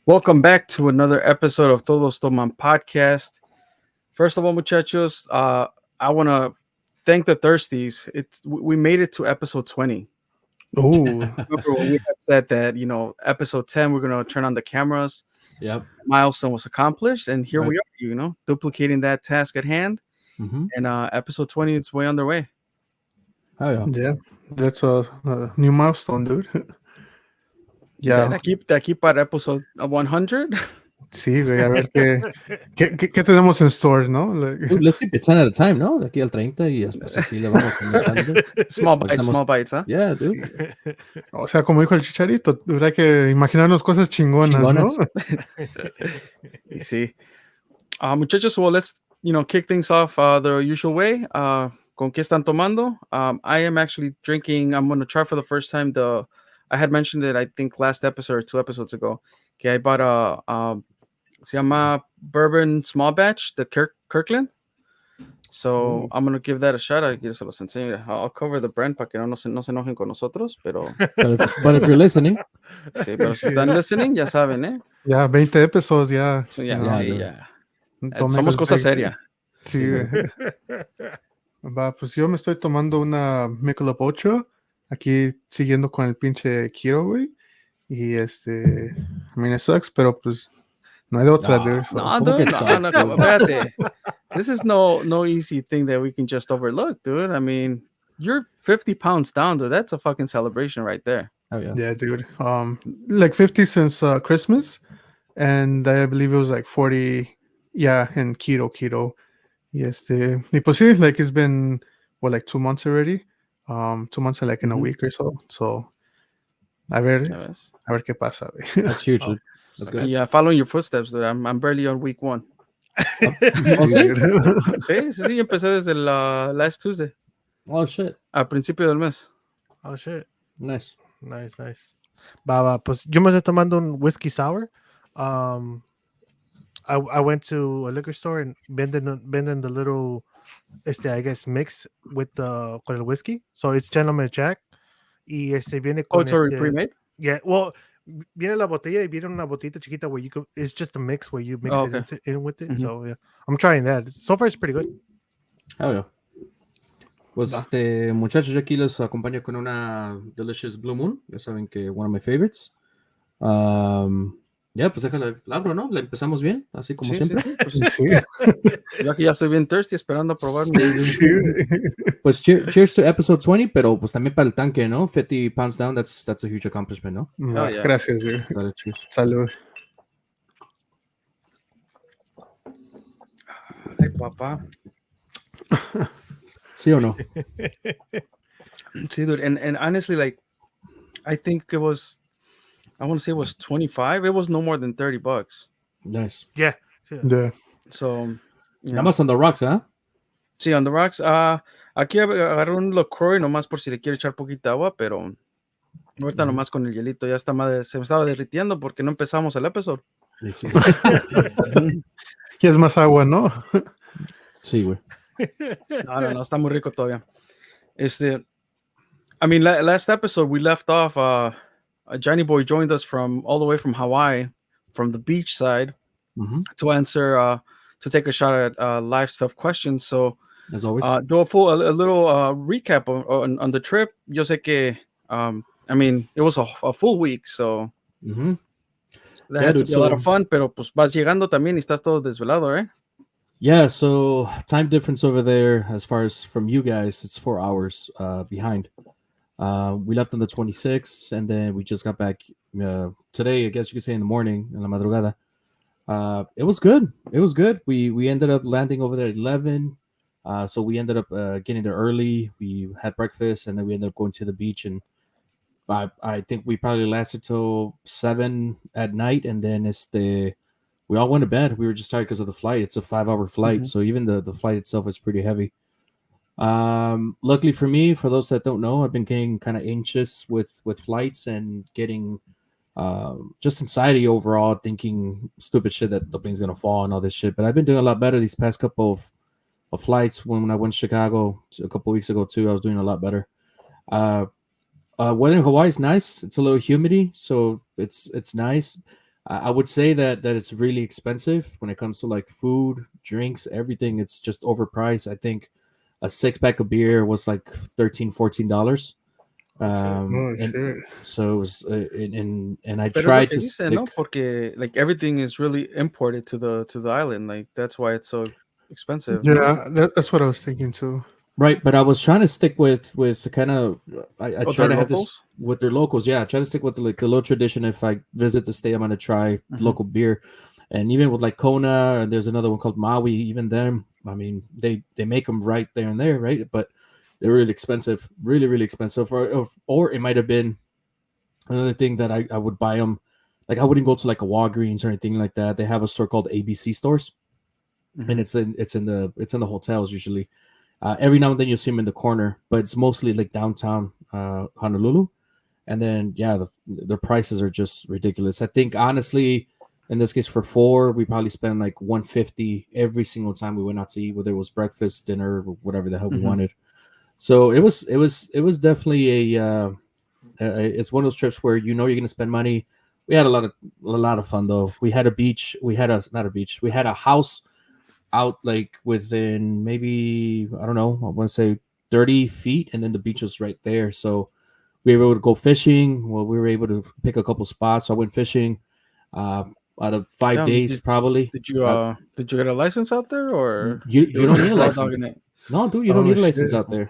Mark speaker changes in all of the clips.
Speaker 1: Welcome back to another episode of Todos Toman podcast. First of all, muchachos, I want to thank the Thirsties. We made it to episode 20.
Speaker 2: Oh,
Speaker 1: Remember when we had said that, episode 10, we're going to turn on the cameras.
Speaker 3: Yep.
Speaker 1: Milestone was accomplished, and here
Speaker 3: Right.
Speaker 1: we are, duplicating that task at hand.
Speaker 3: Mm-hmm.
Speaker 1: And episode 20 is way underway.
Speaker 3: Oh yeah.
Speaker 2: yeah, that's a new milestone, dude.
Speaker 1: Yeah,
Speaker 2: Ya,
Speaker 1: de aquí para episode 100.
Speaker 2: sí, güey, a ver qué tenemos en store, ¿no? Like,
Speaker 3: Dude, let's keep it 10 at a time, ¿no? De aquí al 30 y después así le vamos aumentando.
Speaker 1: Small
Speaker 3: Like
Speaker 1: bites,
Speaker 3: some-
Speaker 1: small bites, huh?
Speaker 3: Yeah, dude.
Speaker 2: o sea, como dijo el Chicharito, habrá que imaginarnos cosas chingonas,
Speaker 3: Chingonas.
Speaker 2: ¿no?
Speaker 1: You see. Muchachos, well, let's, kick things off the usual way. ¿Con qué están tomando? I am actually drinking, I'm going to try for the first time I had mentioned it, I think, last episode or 2 episodes ago. Okay, I bought se llama Bourbon Small Batch, the Kirkland. So I'm going to give that a shot. Aquí se los enseño. I'll cover the brand para que no se enojen con nosotros, pero,
Speaker 3: But if you're listening,
Speaker 1: sí, pero si están listening, ya saben, ¿eh?
Speaker 2: Ya 20 episodios, ya.
Speaker 1: So, ya,
Speaker 3: Ya,
Speaker 1: sí,
Speaker 3: dude.
Speaker 1: ya.
Speaker 2: tomen
Speaker 1: Somos
Speaker 2: el
Speaker 1: cosa
Speaker 2: break.
Speaker 1: seria.
Speaker 2: Sí, güey. Va, pues yo me estoy tomando una Michelob Ultra, aquí siguiendo con el pinche keto, güey. Y I mean, it sucks, pero pues no hay de otra,
Speaker 3: No,
Speaker 2: dude. So.
Speaker 1: No,
Speaker 3: ¿Cómo
Speaker 1: dude,
Speaker 3: que
Speaker 1: no,
Speaker 3: sucks,
Speaker 1: no,
Speaker 3: dude?
Speaker 1: espérate. This is no easy thing that we can just overlook, dude. I mean, you're 50 pounds down, dude. That's a fucking celebration right there.
Speaker 3: oh yeah.
Speaker 2: Yeah, dude. Like 50 since Christmas, and I believe it was like 40. Yeah, in keto. Y y pues sí, like it's been like 2 months already. 2 months like in a
Speaker 3: Mhm.
Speaker 2: week or so. So a
Speaker 1: Ya
Speaker 2: ver
Speaker 1: ves?
Speaker 2: qué pasa, güey.
Speaker 3: That's huge, dude. That's good.
Speaker 1: Yeah, following your footsteps, dude. I'm barely on week 1.
Speaker 3: Oh, sí?
Speaker 1: Sí, empecé desde last Tuesday,
Speaker 3: Oh shit.
Speaker 1: a principio del mes.
Speaker 4: Oh shit.
Speaker 3: Nice.
Speaker 4: Nice. Va, pues yo me estoy tomando un whiskey sour. I went to a liquor store and venden the little I guess mix with con el whiskey. So it's Gentleman Jack. Y viene
Speaker 1: Oh,
Speaker 4: con
Speaker 1: it's already pre-made?
Speaker 4: Yeah, well, viene la botella y viene una botita chiquita where you could, it's just a mix where you mix
Speaker 1: Oh,
Speaker 4: it
Speaker 1: okay.
Speaker 4: in with it.
Speaker 1: Mhm.
Speaker 4: So yeah, I'm trying that. So far it's pretty good.
Speaker 3: Oh yeah. Pues muchachos, yo aquí les acompaño con una Delicious Blue Moon. Ya saben que one of my favorites. Ya, pues déjala, la abro, ¿no? La empezamos bien, así como
Speaker 1: Sí,
Speaker 3: siempre.
Speaker 1: sí, pues,
Speaker 2: Sí,
Speaker 1: yo aquí ya estoy bien thirsty esperando a probar.
Speaker 2: sí, güey.
Speaker 3: Pues cheers to episode 20, pero pues también para el tanque, ¿no? 50 pounds down, that's a huge accomplishment, ¿no?
Speaker 2: Va,
Speaker 1: yeah.
Speaker 2: Gracias, güey.
Speaker 3: Dale, cheers.
Speaker 2: Salud.
Speaker 1: Ay, papá.
Speaker 3: ¿Sí o no?
Speaker 1: See, dude, and honestly, like, I think I want to say it was 25. It was no more than $30.
Speaker 3: Nice.
Speaker 4: Yeah.
Speaker 2: Yeah.
Speaker 1: So, you
Speaker 3: Nada
Speaker 1: know.
Speaker 3: más on the rocks, ¿ah?
Speaker 1: Sí, on the rocks. Aquí agarré un LaCroix nomás por si le quiero echar poquita agua, pero ahorita nomás con el hielito ya se me estaba derritiendo porque no empezamos el episodio.
Speaker 3: Sí,
Speaker 2: Y es más agua, ¿no?
Speaker 3: sí, güey.
Speaker 1: No, está muy rico todavía. I mean, last episode we left off. Johnny Boy joined us all the way from Hawaii, from the beach side, to answer, to take a shot at live stuff questions. So,
Speaker 3: As always.
Speaker 1: do a little recap on the trip. Yo sé que, I mean, it was a full week, so
Speaker 3: Mhm.
Speaker 1: that
Speaker 3: Yeah,
Speaker 1: had to
Speaker 3: dude,
Speaker 1: be a lot of
Speaker 3: so-
Speaker 1: fun. Pero pues vas llegando también y estás todo desvelado, eh?
Speaker 3: Yeah, so time difference over there, as far as from you guys, it's 4 hours behind. We left on the 26th, and then we just got back today, I guess you could say in the morning, en la madrugada. It was good. We ended up landing over there at 11. So we ended up getting there early. We had breakfast, and then we ended up going to the beach. And I think we probably lasted till 7 at night, and then we all went to bed. We were just tired because of the flight. It's a 5-hour flight, so even the flight itself is pretty heavy. Luckily for me, for those that don't know, I've been getting kind of anxious with flights and getting just anxiety overall, thinking stupid shit that the plane's gonna fall and all this shit. But I've been doing a lot better these past couple of flights. When I went to Chicago a couple weeks ago too, I was doing a lot better. Weather in Hawaii is nice. It's a little humidity, so it's nice. I would say that it's really expensive when it comes to like food, drinks, everything. It's just overpriced. I think a 6 pack of beer was like $13-14.
Speaker 2: Oh
Speaker 3: And
Speaker 2: shit.
Speaker 3: so it was, and I
Speaker 1: Pero es lo
Speaker 3: tried
Speaker 1: que
Speaker 3: to
Speaker 1: dice,
Speaker 3: stick.
Speaker 1: ¿no? Porque like everything is really imported to the island. Like that's why it's so expensive, no?
Speaker 2: Yeah, that's what I was thinking too.
Speaker 3: Right, but I was trying to stick with the kind of I
Speaker 1: Oh,
Speaker 3: try
Speaker 1: they're
Speaker 3: to have this
Speaker 1: locals.
Speaker 3: with their locals. Yeah, I try to stick with the little tradition. If I visit the state, I'm gonna try
Speaker 1: Mhm.
Speaker 3: local beer, and even with like Kona, and there's another one called Maui. Even them, I mean, they make them right there and there, right? But they're really expensive, really expensive. Or it might have been another thing that I would buy them. Like I wouldn't go to like a Walgreens or anything like that. They have a store called ABC stores, and
Speaker 1: Mhm.
Speaker 3: it's in the hotels usually. Every now and then you'll see them in the corner, but it's mostly like downtown Honolulu. And then yeah, the prices are just ridiculous. I think honestly, in this case for four, we probably spent like 150 every single time we went out to eat, whether it was breakfast, dinner, or whatever the hell we
Speaker 1: Mhm.
Speaker 3: wanted. So it was definitely it's one of those trips where you know you're gonna spend money. We had a lot of fun though. We had a beach. We had a not a beach. We had a house out like within maybe I don't know, I want to say 30 feet, and then the beach was right there. So we were able to go fishing. Well, we were able to pick a couple spots. So I went fishing uh, out of 5 days
Speaker 1: Did
Speaker 3: probably.
Speaker 1: did you
Speaker 3: Uh,
Speaker 1: did you get a license out there or it
Speaker 3: you
Speaker 1: was
Speaker 3: don't need
Speaker 1: just
Speaker 3: a
Speaker 1: raw
Speaker 3: license.
Speaker 1: dogging it?
Speaker 3: No, dude, you don't
Speaker 2: Oh
Speaker 3: need a license
Speaker 2: shit.
Speaker 3: out there.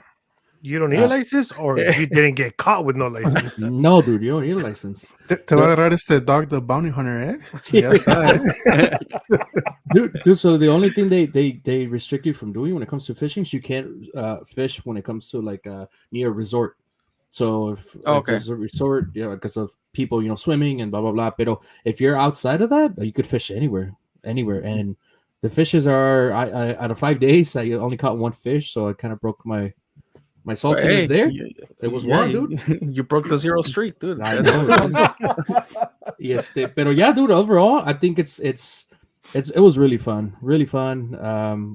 Speaker 4: You don't need a
Speaker 3: Uh,
Speaker 4: license, or you didn't get caught with no license.
Speaker 3: no, dude, you don't need a license.
Speaker 2: Te va a agarrar este dog the bounty hunter, eh? Ya
Speaker 3: dude,
Speaker 2: está, eh?
Speaker 3: so the only thing they restrict you from doing when it comes to fishing is you can't fish when it comes to like near a resort. So
Speaker 1: Oh,
Speaker 3: if
Speaker 1: okay.
Speaker 3: there's a resort, because of people, swimming and blah blah blah. But if you're outside of that, you could fish anywhere. And the fishes are, I out of 5 days, I only caught one fish, so I kind of broke my
Speaker 1: But
Speaker 3: saltiness
Speaker 1: hey,
Speaker 3: there. It was
Speaker 1: yeah,
Speaker 3: one, dude.
Speaker 1: you broke the zero streak, dude.
Speaker 3: I
Speaker 1: That's
Speaker 3: know, dude. Yes, pero yeah, dude. Overall, I think it was really fun, really fun.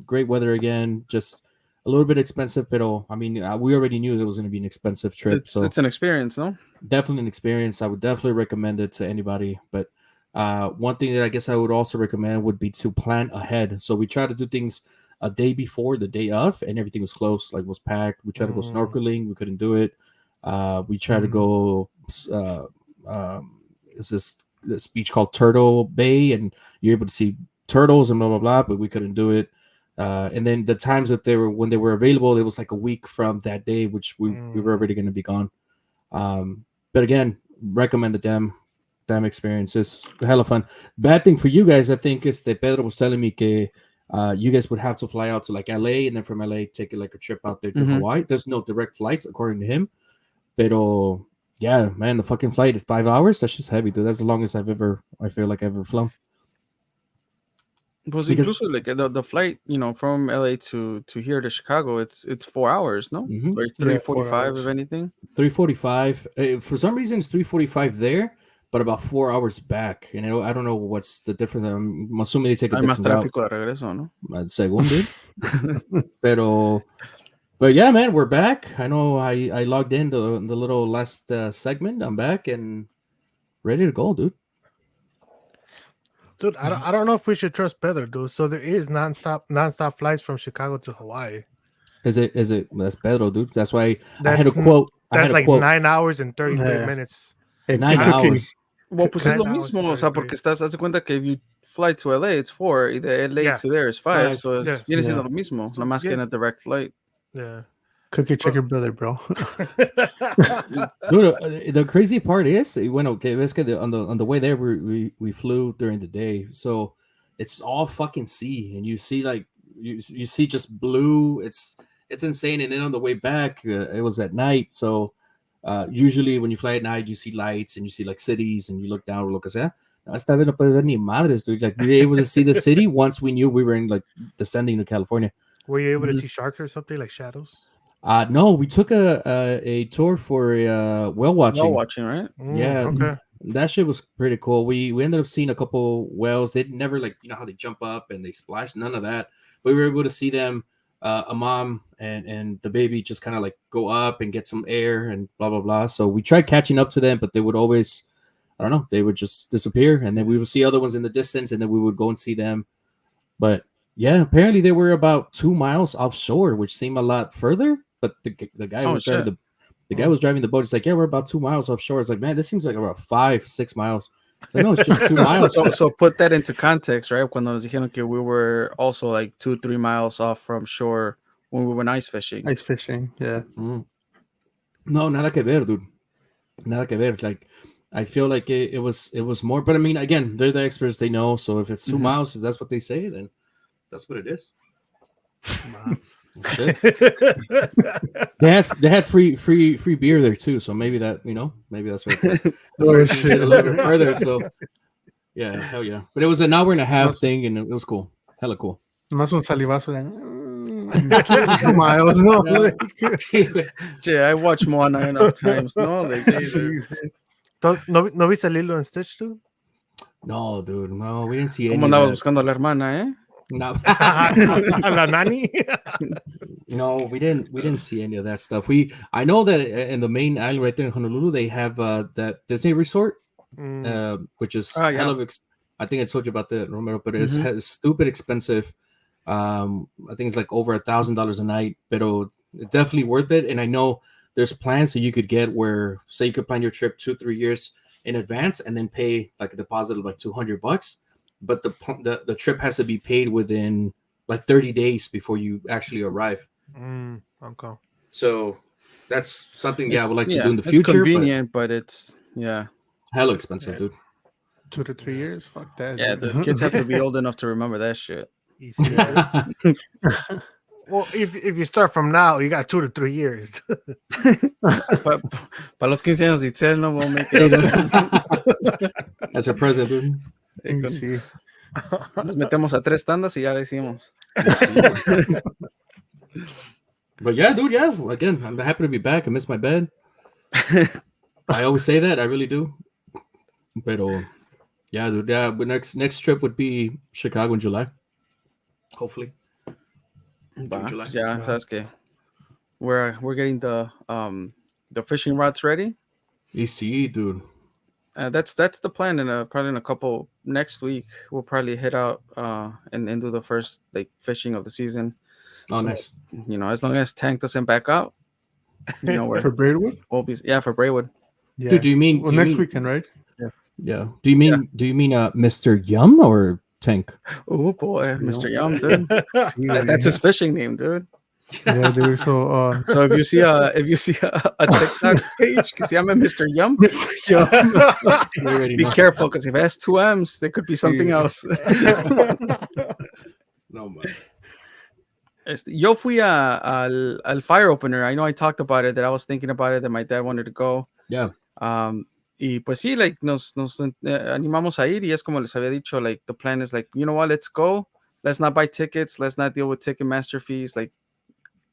Speaker 3: Great weather again. Just a little bit expensive, but I mean, we already knew it was going to be an expensive trip, so
Speaker 1: it's an experience, no?
Speaker 3: definitely an experience. I would definitely recommend it to anybody. But one thing that I guess I would also recommend would be to plan ahead. So we try to do things a day before, the day of, and everything was closed, like was packed. We tried to go
Speaker 4: Mm,
Speaker 3: snorkeling, we couldn't do it. We tried to
Speaker 4: mm,
Speaker 3: go. Is this beach called Turtle Bay, and you're able to see turtles and blah blah blah, but we couldn't do it. And then the times that when they were available, it was like a week from that day, which we were
Speaker 4: mm.
Speaker 3: already going to be gone. But again, recommend the damn experience. It's hella fun. Bad thing for you guys, I think, is that Pedro was telling me que you guys would have to fly out to like LA, and then from LA take like a trip out there to
Speaker 1: Mm-hmm.
Speaker 3: Hawaii. There's no direct flights according to him. Pero yeah, man, the fucking flight is 5 hours. That's just heavy, dude. That's the longest I feel like I've ever flown.
Speaker 1: Because
Speaker 3: Because
Speaker 1: inclusive, like the flight, from LA to here to Chicago, it's 4 hours, no?
Speaker 3: mhm,
Speaker 1: Or
Speaker 2: Yeah,
Speaker 1: 3:45, if
Speaker 2: 4 hours.
Speaker 1: anything.
Speaker 3: 3:45. For some reason, it's 3:45 there, but about 4 hours back. And I don't know what's the difference. I'm assuming they take a
Speaker 1: Hay más
Speaker 3: different route.
Speaker 1: tráfico de regreso, ¿no?
Speaker 3: Según, dude. Pero But yeah, man, we're back. I know I logged in the little last segment. I'm back and ready to go, dude.
Speaker 4: Dude, I don't know if we should trust Pedro, dude. So there is nonstop flights from Chicago to Hawaii.
Speaker 3: Is it that's Pedro, dude? That's why I had a
Speaker 4: That's
Speaker 3: quote. I
Speaker 4: that's
Speaker 3: had a
Speaker 4: like
Speaker 3: quote.
Speaker 4: 9 hours and 33
Speaker 2: Yeah.
Speaker 4: minutes.
Speaker 2: Hey,
Speaker 3: Nine
Speaker 2: hey, Cookie.
Speaker 3: hours.
Speaker 1: Well, pues es
Speaker 4: 9
Speaker 1: lo
Speaker 4: hours
Speaker 1: mismo,
Speaker 4: and
Speaker 1: o sea,
Speaker 4: 33.
Speaker 1: porque haz de cuenta que if you fly to LA, it's 4, y de LA
Speaker 4: Yeah.
Speaker 1: to there is 5,
Speaker 3: Five.
Speaker 1: so
Speaker 4: Yeah.
Speaker 1: viene
Speaker 2: Yeah.
Speaker 1: siendo lo mismo,
Speaker 4: So,
Speaker 1: nada más que en
Speaker 4: yeah.
Speaker 1: a direct flight.
Speaker 4: Yeah.
Speaker 2: Cookie, check your brother, bro.
Speaker 3: Dude, the crazy part is, okay, let's get on the way there. We flew during the day, so it's all fucking sea, and you see like you see just blue. It's insane. And then on the way back, it was at night. So usually when you fly at night, you see lights and you see like cities, and you look down, lo que sea. No, esta vez no puedes ver ni madres, dude. Like we were able to see the city once we knew we were in like descending to California.
Speaker 4: Were you able to
Speaker 2: Mhm.
Speaker 4: see sharks or something like shadows?
Speaker 3: No, we took a tour for whale
Speaker 1: While
Speaker 3: watching.
Speaker 1: watching, right?
Speaker 3: Yeah,
Speaker 4: Okay.
Speaker 3: that shit was pretty cool. We ended up seeing a couple whales. They never like how they jump up and they splash. None of that. We were able to see them, a mom and the baby just kind of like go up and get some air and blah blah blah. So we tried catching up to them, but they would always I don't know, they would just disappear, and then we would see other ones in the distance, and then we would go and see them. But yeah, apparently they were about 2 miles offshore, which seemed a lot further. But the guy
Speaker 1: Oh
Speaker 3: was driving
Speaker 1: shit.
Speaker 3: the guy was driving the boat. It's like, yeah, we're about 2 miles offshore. It's like, man, this seems like about 5-6 miles. It's like, no, it's just 2 miles.
Speaker 1: So put that into context, right? Cuando nos dijeron que we were also like 2-3 miles off from shore when we went ice fishing.
Speaker 2: Ice fishing, yeah.
Speaker 3: No, nada que ver, dude. Nada que ver. Like, I feel like it was more. But I mean, again, they're the experts. They know. So if it's 2 miles, if that's what they say, then that's what it is. Shit. They had free beer there too, so maybe that, maybe that's what it was. That's why it's a little bit further. So yeah, hell yeah. But it was an hour and a half thing, and it was cool, hella cool.
Speaker 2: Más un salivazo de 2 miles, no?
Speaker 1: Yeah, I watched Moana enough times. No, like,
Speaker 4: ¿No viste Lilo and Stitch too?
Speaker 3: No, dude, no, we didn't see any.
Speaker 1: ¿Cómo andabas buscando a la hermana, eh?
Speaker 3: No.
Speaker 4: A la nani?
Speaker 3: No, we didn't see any of that stuff. I know that in the main island right there in Honolulu, they have that Disney resort, which is hell of I think I told you about that, Romero, but it's stupid expensive. I think it's like over $1,000 a night, but it's definitely worth it. And I know there's plans so you could get where, say, you could plan your trip 2-3 years in advance and then pay like a deposit of like $200. But the trip has to be paid within like 30 days before you actually arrive.
Speaker 4: Okay.
Speaker 3: So that's something I would like to do in the future.
Speaker 1: It's convenient, but it's
Speaker 3: hella expensive, dude.
Speaker 2: 2 to 3 years, fuck that.
Speaker 1: Yeah, the kids have to be old enough to remember that shit.
Speaker 4: Easy. Well, if you start from now, you got 2 to 3 years.
Speaker 1: Para los 15 años de Itzel, no we'll make it.
Speaker 3: As a present, dude.
Speaker 2: Sí.
Speaker 1: Nos metemos a 3 tandas y ya lo hicimos.
Speaker 3: But yeah, dude, yeah. Again, I'm happy to be back. I miss my bed. I always say that. I really do. But yeah, dude. Yeah, but next trip would be Chicago in July. Hopefully. July.
Speaker 1: Yeah, sabes que we're getting the fishing rods ready.
Speaker 3: Easy, dude.
Speaker 1: That's the plan, and probably in a couple next week we'll probably head out and do the first like fishing of the season.
Speaker 3: Oh, so, nice.
Speaker 1: As long as Tank doesn't back out, we're
Speaker 2: for Braidwood.
Speaker 1: We'll be, for Braidwood.
Speaker 2: Yeah.
Speaker 3: Dude, do you mean
Speaker 2: next weekend, right? Yeah.
Speaker 3: Yeah. Do you mean Mr. Yum or Tank?
Speaker 1: Oh boy, Mr. Yum, dude. That's his fishing name, dude.
Speaker 2: Yeah, dude. So
Speaker 1: if you see a TikTok page, que se llama Mr. Yum, be careful because if it has 2 M's, there could be something else.
Speaker 3: No man.
Speaker 1: Yo fui al fire opener. I know I talked about it, that I was thinking about it, that my dad wanted to go.
Speaker 3: Yeah.
Speaker 1: Y pues sí, like nos animamos a ir, y es como les había dicho, like the plan is like, you know what, let's go. Let's not buy tickets. Let's not deal with Ticketmaster fees. Like,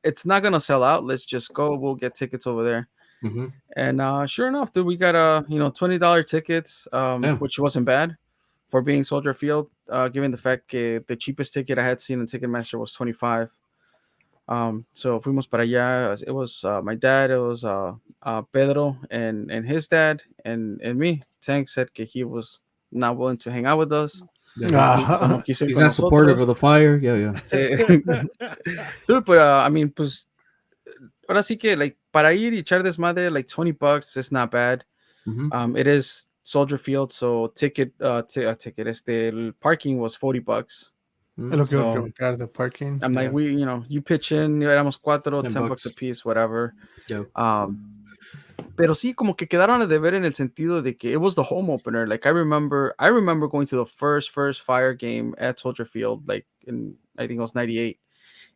Speaker 1: it's not gonna sell out. Let's just go. We'll get tickets over there.
Speaker 3: Mm-hmm.
Speaker 1: And sure enough, dude, we got $20 tickets, which wasn't bad for being Soldier Field, given the fact that the cheapest ticket I had seen in Ticketmaster was $25. So fuimos para allá. It was my dad, it was Pedro and his dad and me. Tank said that he was not willing to hang out with us.
Speaker 3: Yeah. He's not supportive of the fire. Yeah.
Speaker 1: Dude, but I mean, pues ahora sí que like para ir y echar desmadre, like $20 is not bad.
Speaker 3: Mm-hmm.
Speaker 1: It is Soldier Field, so ticket el parking was $40.
Speaker 2: The parking.
Speaker 1: I'm like, you pitch in, éramos 4, $10 a piece, whatever.
Speaker 3: Yeah.
Speaker 1: Pero sí, como que quedaron a deber en el sentido de que it was the home opener. Like I remember going to the first fire game at Soldier Field, like in, I think it was 98.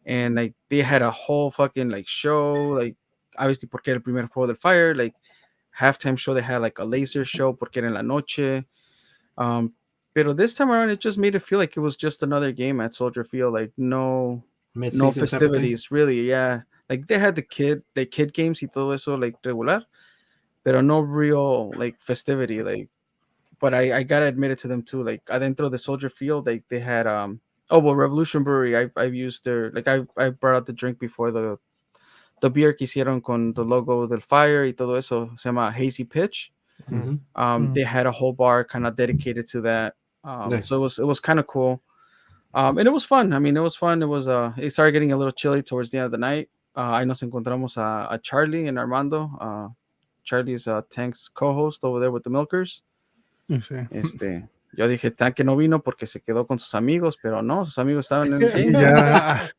Speaker 1: And like they had a whole fucking like show, like obviously porque era el primer juego del fire, like halftime show, they had like a laser show porque era en la noche. Pero this time around, it just made it feel like it was just another game at Soldier Field. Like no festivities, really. Yeah, like they had the kid games y todo eso, like regular, pero no real like festivity. Like, but I gotta admit it to them too. Like adentro de Soldier Field, like they had Revolution Brewery. I've used their, like I brought out the drink before, the beer que hicieron con the logo del fire y todo eso, se llama Hazy Pitch.
Speaker 3: Mhm.
Speaker 1: They had a whole bar kind of dedicated to that.
Speaker 3: Nice.
Speaker 1: So it was kind of cool. And it was fun. I mean, it was fun. It was it started getting a little chilly towards the end of the night. Ahí nos encontramos a Charlie and Armando. Charlie's Tank's co-host over there with the Milkers.
Speaker 2: Sí.
Speaker 1: Yo dije, Tank que no vino porque se quedó con sus amigos, pero no, sus amigos estaban en el cine.
Speaker 2: Yeah.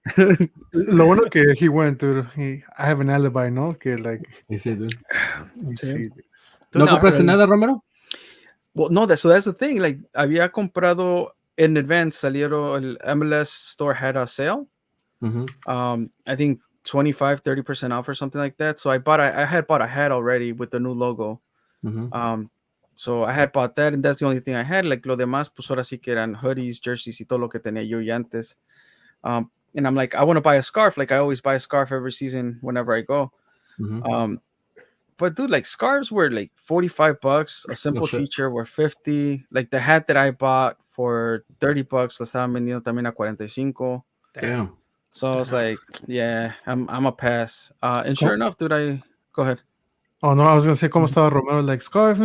Speaker 2: Lo bueno que he went, dude. I have an alibi, ¿no? Que like.
Speaker 3: Sí, dude.
Speaker 2: Sí.
Speaker 3: ¿No
Speaker 1: No,
Speaker 3: compraste nada, Romero?
Speaker 1: Well, no, so that's the thing. Like, había comprado in advance. Salieron, el MLS store had a sale. I think 25-30% off or something like that. So I had bought a hat already with the new logo. So I had bought that, and that's the only thing I had. Like, lo demás, pues ahora sí que eran hoodies, jerseys, y todo lo que tenía yo ya antes. And I'm like, I want to buy a scarf. Like, I always buy a scarf every season whenever I go. But dude, like, scarves were like $45. A simple t-shirt were $50. Like, the hat that I bought for $30, la estaban vendiendo también a 45.
Speaker 3: Damn.
Speaker 1: So I was like, yeah, I'm a pass. And sure enough, dude, go ahead.
Speaker 2: Oh, no, I was going to say, ¿cómo estaba Romero? Like, scarf,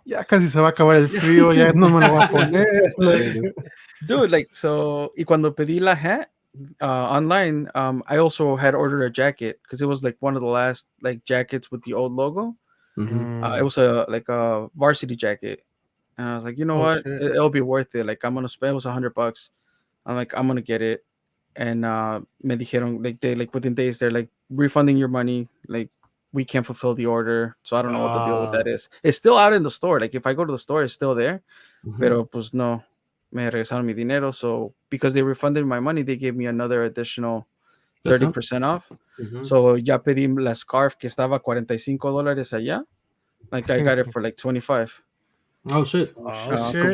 Speaker 2: ya casi se va a acabar el frío, ya no me lo voy a poner.
Speaker 1: Dude, like, so, y cuando pedí la hat online, I also had ordered a jacket because it was like one of the last like jackets with the old logo. It was a varsity jacket. And I was like, you know what? It'll be worth it. Like, I'm going to spend, it was $100. I'm like, I'm going to get it. And me dijeron, like, they, like, within days, they're like refunding your money. Like, we can't fulfill the order. So I don't know what the deal with that is. It's still out in the store. Like, if I go to the store, it's still there. Pero pues no, me regresaron mi dinero. So because they refunded my money, they gave me another additional 30% off. So ya pedí la scarf que estaba $45 allá. Like, I got it for like 25.
Speaker 3: Oh shit.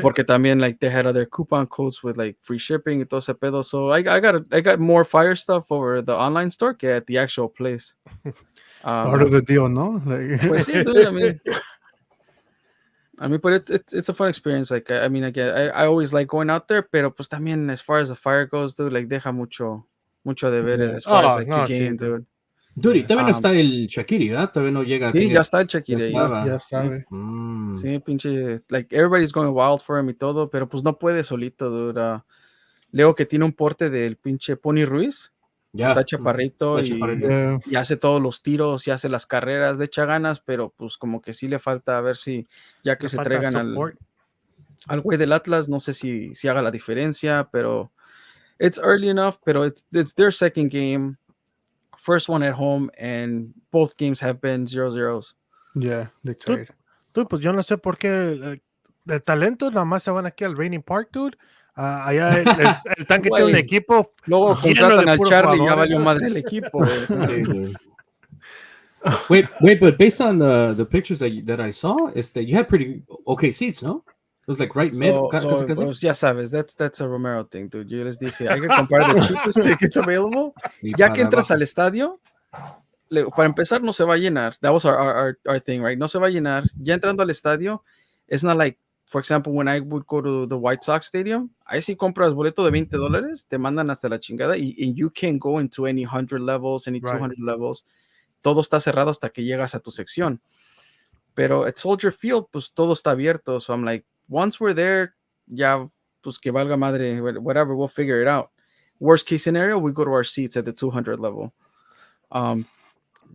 Speaker 1: Porque también, like, they had other coupon codes with like free shipping y todo ese pedo. So I got more fire stuff over the online store que at the actual place.
Speaker 2: Part of the deal, no? Like,
Speaker 1: pues sí, dude, I mean, but it's a fun experience. Like, I mean, again, I always like going out there, pero pues también as far as the fire goes, dude, like, deja mucho de ver as far as like the game, dude.
Speaker 3: Dude, y todavía no está el Shaqiri, ¿verdad? Todavía no llega.
Speaker 1: Sí, ya está el Shaqiri.
Speaker 2: Ya sabe.
Speaker 1: Sí, pinche, like, everybody's going wild for him y todo, pero pues no puede solito, dude. Leo que tiene un porte del pinche Pony Ruiz. Está chaparrito y hace todos los tiros y hace las carreras, le echa ganas, pero pues como que sí le falta a ver si ya que se traigan al güey del Atlas, no sé si haga la diferencia, pero it's early enough, pero it's their second game, first one at home, and both games have been 0-0.
Speaker 2: Yeah, they tired.
Speaker 4: Dude, pues yo no sé por qué de talento nada más se van aquí al Raining Park, dude. Allá el tanque tiene un equipo.
Speaker 1: Luego contratan al Charlie y ya valió madre el equipo.
Speaker 3: Wait, but based on the pictures that I saw, is that you had pretty okay seats, no? It was like right mid.
Speaker 1: Pues ya sabes, that's a Romero thing, dude. Yo les dije, hay que comprar the cheapest tickets available. Ya que entras al estadio, para empezar no se va a llenar. That was our thing, right? No se va a llenar. Ya entrando al estadio, it's not like, for example, when I would go to the White Sox Stadium, ahí sí compras boleto de $20, te mandan hasta la chingada y you can go into any 100 levels, any 200 levels. Todo está cerrado hasta que llegas a tu sección. Pero at Soldier Field, pues todo está abierto. So I'm like, once we're there, ya, pues que valga madre, whatever, we'll figure it out. Worst case scenario, we go to our seats at the 200 level.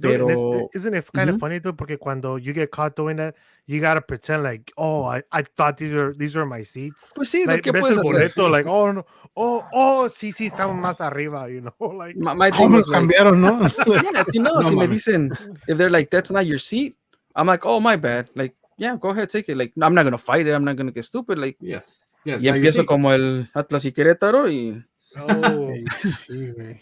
Speaker 4: Pero, isn't it kind of funny, dude? Porque cuando you get caught doing that, you gotta pretend like, oh, I thought these were my seats.
Speaker 1: Pues sí,
Speaker 4: like,
Speaker 1: ¿qué puedes hacer?
Speaker 4: Boleto, like, oh, no, sí, estamos más arriba, you know, like.
Speaker 1: My thing was like,
Speaker 2: cambiaron, ¿no?
Speaker 1: Yeah, si me dicen, if they're like, that's not your seat, I'm like, oh, my bad. Like, yeah, go ahead, take it. Like, I'm not gonna fight it. I'm not gonna get stupid. Like,
Speaker 3: yeah,
Speaker 1: y empiezo como el Atlas y Querétaro y.
Speaker 4: Oh,
Speaker 2: sí, güey.